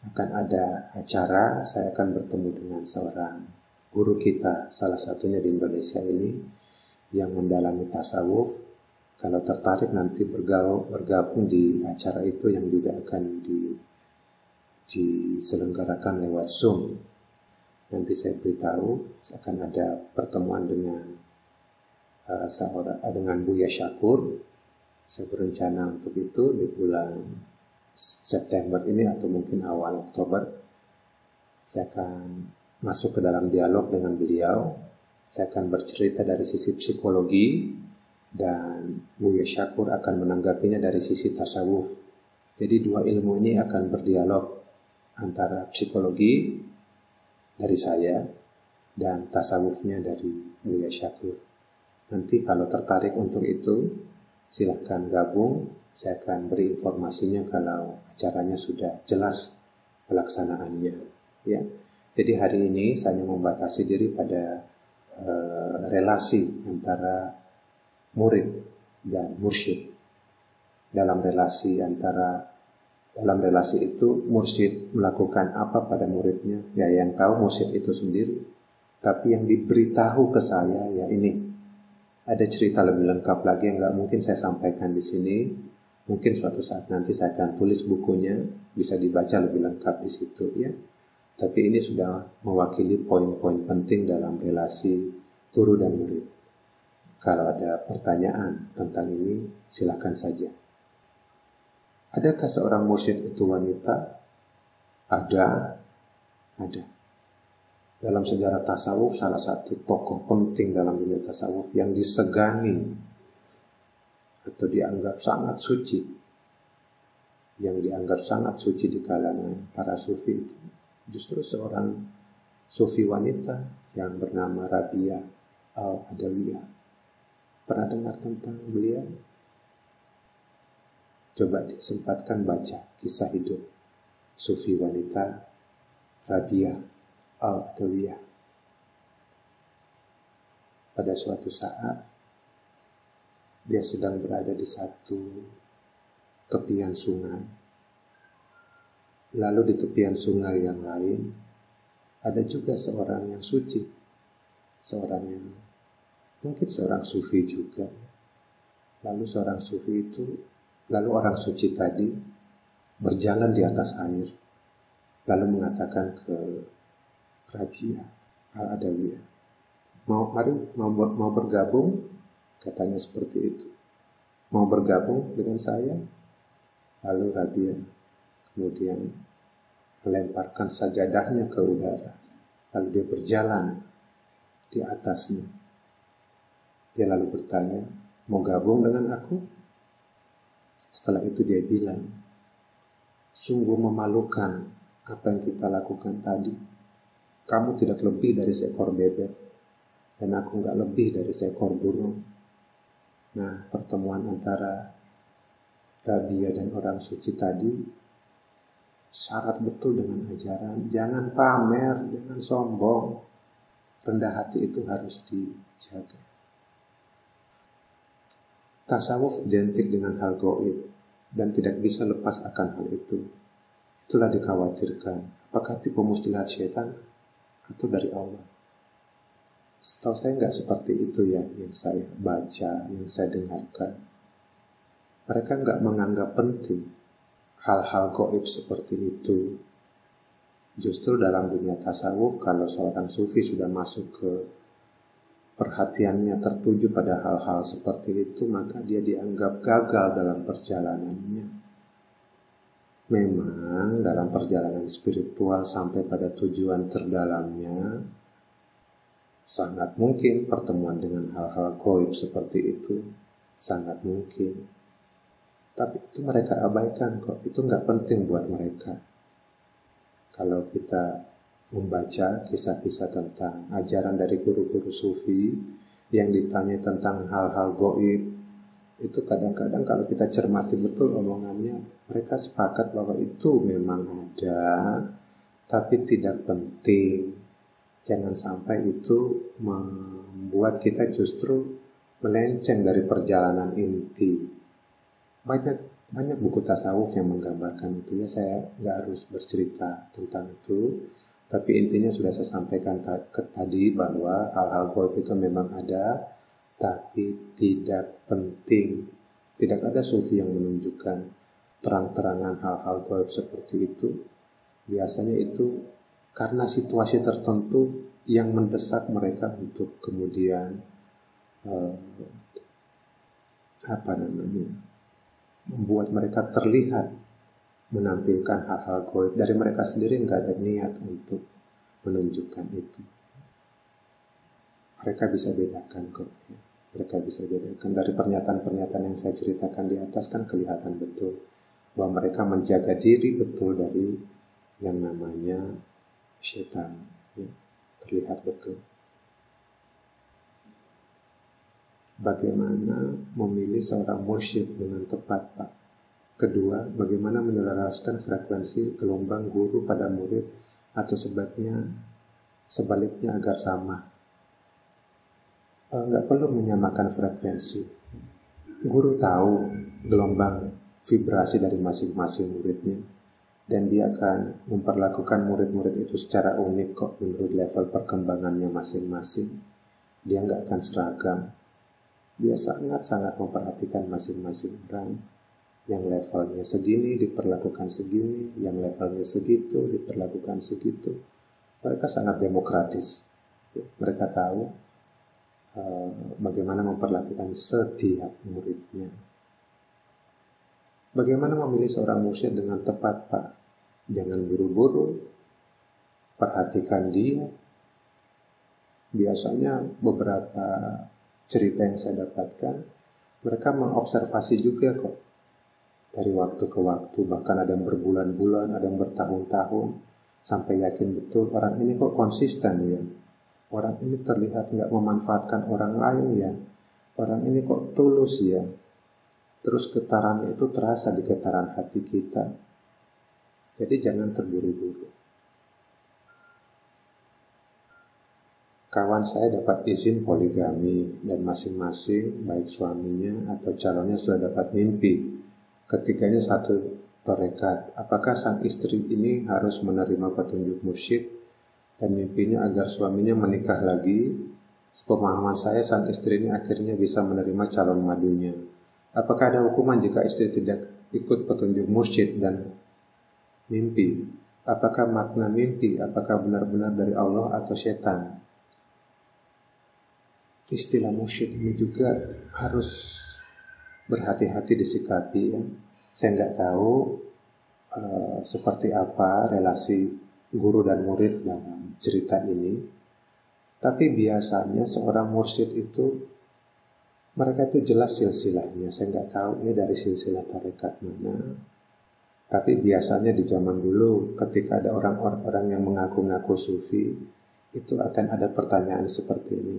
akan ada acara, saya akan bertemu dengan seorang guru kita, salah satunya di Indonesia ini, yang mendalami tasawuf. Kalau tertarik nanti bergabung di acara itu yang juga akan diselenggarakan lewat Zoom. Nanti saya beritahu, akan ada pertemuan dengan Buya Syakur. Saya berencana untuk itu di bulan September ini atau mungkin awal Oktober. Saya akan masuk ke dalam dialog dengan beliau. Saya akan bercerita dari sisi psikologi dan Buya Syakur akan menanggapinya dari sisi tasawuf. Jadi dua ilmu ini akan berdialog antara psikologi dari saya dan tasawufnya dari Buya Syakur. Nanti kalau tertarik untuk itu, silahkan gabung, saya akan beri informasinya kalau acaranya sudah jelas pelaksanaannya. Ya. Jadi hari ini saya membatasi diri pada relasi antara murid dan mursyid. Dalam relasi itu mursyid melakukan apa pada muridnya? Ya, yang tahu mursyid itu sendiri. Tapi yang diberitahu ke saya ya ini. Ada cerita lebih lengkap lagi yang nggak mungkin saya sampaikan di sini. Mungkin suatu saat nanti saya akan tulis bukunya, bisa dibaca lebih lengkap di situ ya. Tapi ini sudah mewakili poin-poin penting dalam relasi guru dan murid. Kalau ada pertanyaan tentang ini, silakan saja. Adakah seorang mursyid itu wanita? Ada. Dalam sejarah tasawuf, salah satu tokoh penting dalam dunia tasawuf yang disegani atau dianggap sangat suci, di kalangan para sufi itu justru seorang sufi wanita yang bernama Rabi'ah Al-Adawiyah. Pernah dengar tentang beliau? Coba disempatkan baca kisah hidup sufi wanita Rabi'ah Al-Adawiyah. pada suatu saat dia sedang berada di satu tepian sungai. Lalu di tepian sungai yang lain ada juga seorang yang suci, seorang yang mungkin seorang sufi juga. Lalu orang suci tadi berjalan di atas air, lalu mengatakan ke Rabi'ah Al-Adawiyah, mau bergabung, katanya seperti itu. Mau bergabung dengan saya? Lalu Rabi'ah kemudian melemparkan sajadahnya ke udara, lalu dia berjalan di atasnya. Dia lalu bertanya, mau gabung dengan aku? Setelah itu dia bilang, sungguh memalukan apa yang kita lakukan tadi. Kamu tidak lebih dari seekor bebek, dan aku nggak lebih dari seekor burung. Nah, pertemuan antara Rabia dan orang suci tadi syarat betul dengan ajaran, jangan pamer, jangan sombong. Rendah hati itu harus dijaga. Tasawuf identik dengan hal gaib dan tidak bisa lepas akan hal itu. Itulah dikhawatirkan. Apakah tipu muslihat syaitan atau dari Allah? Setahu saya nggak seperti itu ya yang saya baca, yang saya dengarkan. Mereka nggak menganggap penting hal-hal gaib seperti itu. Justru dalam dunia tasawuf, kalau seorang sufi sudah masuk ke perhatiannya tertuju pada hal-hal seperti itu, maka dia dianggap gagal dalam perjalanannya. Memang dalam perjalanan spiritual sampai pada tujuan terdalamnya, sangat mungkin pertemuan dengan hal-hal gaib seperti itu, sangat mungkin. Tapi itu mereka abaikan kok, itu nggak penting buat mereka. Kalau kita membaca kisah-kisah tentang ajaran dari guru-guru sufi yang ditanya tentang hal-hal gaib, itu kadang-kadang kalau kita cermati betul omongannya, mereka sepakat bahwa itu memang ada, tapi tidak penting. Jangan sampai itu membuat kita justru melenceng dari perjalanan inti. Banyak buku tasawuf yang menggambarkan itu ya, saya nggak harus bercerita tentang itu. Tapi intinya sudah saya sampaikan tadi bahwa hal-hal gaib itu memang ada, tapi tidak penting. Tidak ada sufi yang menunjukkan terang-terangan hal-hal gaib seperti itu. Biasanya itu karena situasi tertentu yang mendesak mereka untuk kemudian membuat mereka terlihat menampilkan hal-hal gaib. Dari mereka sendiri nggak ada niat untuk menunjukkan itu. Mereka bisa bedakan kok. Mereka bisa bedakan dari pernyataan-pernyataan yang saya ceritakan di atas, kan kelihatan betul bahwa mereka menjaga diri betul dari yang namanya syaitan. Ya, terlihat betul. Bagaimana memilih seorang mursyid dengan tepat, Pak? Kedua, bagaimana menyelaraskan frekuensi gelombang guru pada murid atau sebaliknya agar sama? Nggak perlu menyamakan frekuensi. Guru tahu gelombang vibrasi dari masing-masing muridnya, dan dia akan memperlakukan murid-murid itu secara unik kok menurut level perkembangannya masing-masing. Dia nggak akan seragam. Dia sangat-sangat memperhatikan masing-masing orang. Yang levelnya segini diperlakukan segini, yang levelnya segitu diperlakukan segitu. Mereka sangat demokratis. Mereka tahu bagaimana memperlakukan setiap muridnya. Bagaimana memilih seorang mursyid dengan tepat, Pak? Jangan buru-buru. Perhatikan dia. Biasanya beberapa cerita yang saya dapatkan, mereka mengobservasi juga kok. Dari waktu ke waktu, bahkan ada yang berbulan-bulan, ada yang bertahun-tahun, sampai yakin betul orang ini kok konsisten ya. Orang ini terlihat nggak memanfaatkan orang lain ya. Orang ini kok tulus ya. Terus getarannya itu terasa di getaran hati kita. Jadi jangan terburu-buru. kawan saya dapat izin poligami dan masing-masing baik suaminya atau calonnya sudah dapat mimpi. Ketiganya satu tarekat. Apakah sang istri ini harus menerima petunjuk mursyid dan mimpinya agar suaminya menikah lagi? Sepemahaman saya, sang istri ini akhirnya bisa menerima calon madunya. Apakah ada hukuman jika istri tidak ikut petunjuk mursyid dan mimpi? Apakah makna mimpi? Apakah benar-benar dari Allah atau setan? Istilah mursyid ini juga harus berhati-hati disikapi ya. Saya nggak tahu seperti apa relasi guru dan murid dalam cerita ini. Tapi biasanya seorang mursyid itu mereka itu jelas silsilahnya. Saya nggak tahu ini dari silsilah tarekat mana. Tapi biasanya di zaman dulu ketika ada orang-orang yang mengaku-ngaku sufi, itu akan ada pertanyaan seperti ini.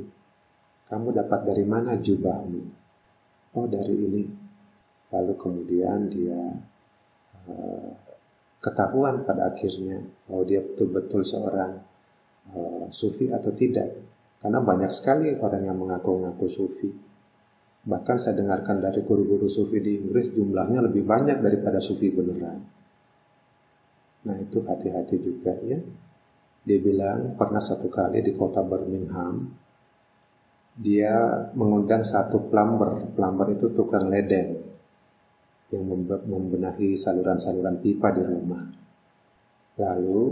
Kamu dapat dari mana jubahmu? Oh, dari ini. Lalu kemudian dia ketahuan pada akhirnya bahwa dia betul-betul seorang sufi atau tidak. Karena banyak sekali orang yang mengaku-ngaku sufi. Bahkan saya dengarkan dari guru-guru sufi di Inggris jumlahnya lebih banyak daripada sufi beneran. Nah itu hati-hati juga ya. Dia bilang pernah satu kali di kota Birmingham, dia mengundang satu plumber. Plumber itu tukang ledeng yang membenahi saluran-saluran pipa di rumah. Lalu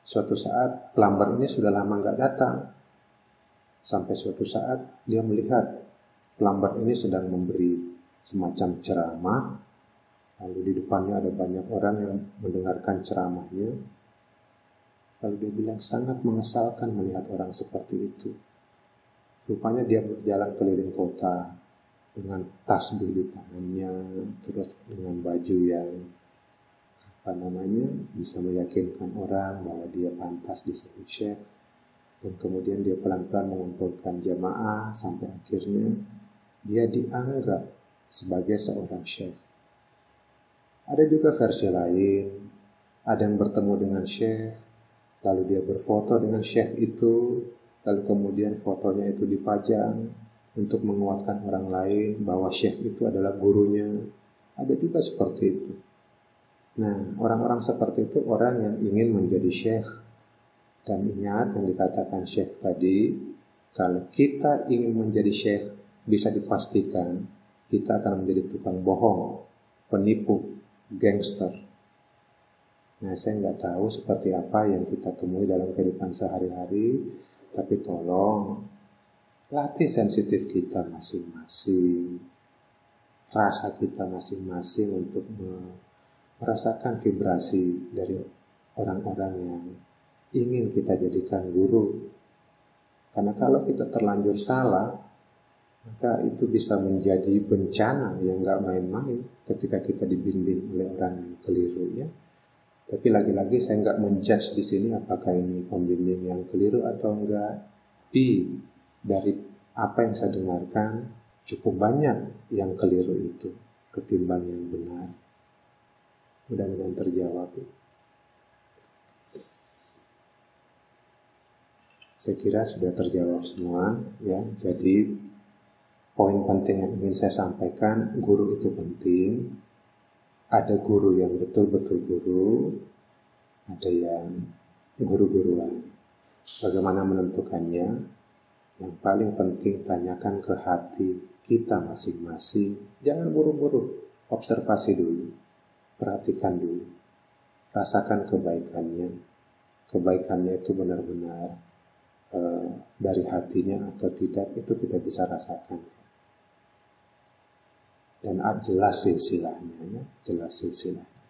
suatu saat plumber ini sudah lama nggak datang. Sampai suatu saat dia melihat plumber ini sedang memberi semacam ceramah. Lalu di depannya ada banyak orang yang mendengarkan ceramahnya. Lalu dia bilang sangat mengesalkan melihat orang seperti itu. Rupanya dia berjalan keliling kota dengan tasbih di tangannya, terus dengan baju yang bisa meyakinkan orang bahwa dia pantas disebut syekh. Dan kemudian dia pelan-pelan mengumpulkan jamaah sampai akhirnya dia dianggap sebagai seorang syekh. Ada juga versi lain, ada yang bertemu dengan syekh, lalu dia berfoto dengan syekh itu, lalu kemudian fotonya itu dipajang untuk menguatkan orang lain bahwa syekh itu adalah gurunya. Ada juga seperti itu. Nah, orang-orang seperti itu orang yang ingin menjadi syekh. Dan ingat yang dikatakan syekh tadi, kalau kita ingin menjadi syekh, bisa dipastikan kita akan menjadi tukang bohong, penipu, gangster. Nah, saya nggak tahu seperti apa yang kita temui dalam kehidupan sehari-hari, tapi tolong latih sensitif kita masing-masing, rasa kita masing-masing untuk merasakan vibrasi dari orang-orang yang ingin kita jadikan guru. Karena kalau kita terlanjur salah, maka itu bisa menjadi bencana yang nggak main-main ketika kita dibimbing oleh orang yang keliru ya. Tapi lagi-lagi saya nggak menjudge di sini apakah ini pembimbing yang keliru atau enggak. Tapi dari apa yang saya dengarkan cukup banyak yang keliru itu ketimbang yang benar. Mudah-mudahan terjawab. Saya kira sudah terjawab semua ya. Jadi poin penting yang ingin saya sampaikan, guru itu penting. Ada guru yang betul-betul guru, ada yang guru-guruan. Bagaimana menentukannya? Yang paling penting tanyakan ke hati kita masing-masing. Jangan buru-buru, observasi dulu, perhatikan dulu, rasakan kebaikannya. Kebaikannya itu benar-benar dari hatinya atau tidak, itu kita bisa rasakan. Dan jelas silsilahnya ya, jelas silsilahnya.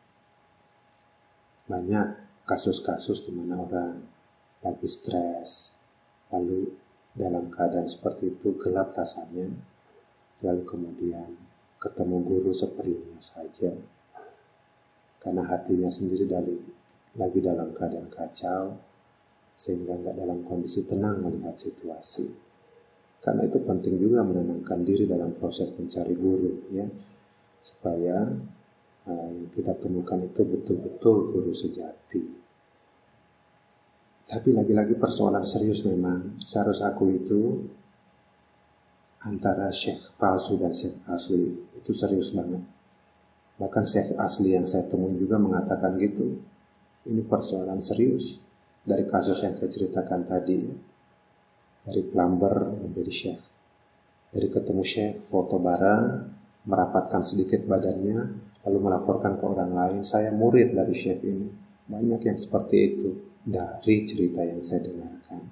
Banyak kasus-kasus di mana orang lagi stres, lalu dalam keadaan seperti itu gelap rasanya, lalu kemudian ketemu guru seperlunya saja, karena hatinya sendiri lagi dalam keadaan kacau, sehingga nggak dalam kondisi tenang melihat situasi. Karena itu penting juga menenangkan diri dalam proses mencari guru ya, supaya yang kita temukan itu betul-betul guru sejati. Tapi lagi-lagi persoalan serius memang. Saya harus akui itu antara syekh palsu dan syekh asli itu serius banget. Bahkan syekh asli yang saya temui juga mengatakan gitu. Ini persoalan serius dari kasus yang saya ceritakan tadi. Dari plumber menjadi syekh. Dari ketemu syekh, foto bareng, merapatkan sedikit badannya, lalu melaporkan ke orang lain, saya murid dari syekh ini. Banyak yang seperti itu dari cerita yang saya dengarkan.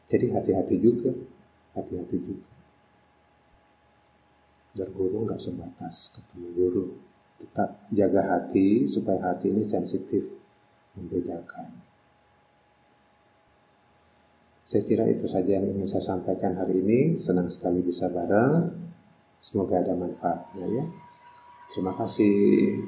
Jadi hati-hati juga. Berguru nggak sebatas ketemu guru. Tetap jaga hati supaya hati ini sensitif, membedakan. Saya kira itu saja yang ingin saya sampaikan hari ini. Senang sekali bisa bareng. Semoga ada manfaatnya ya. Terima kasih.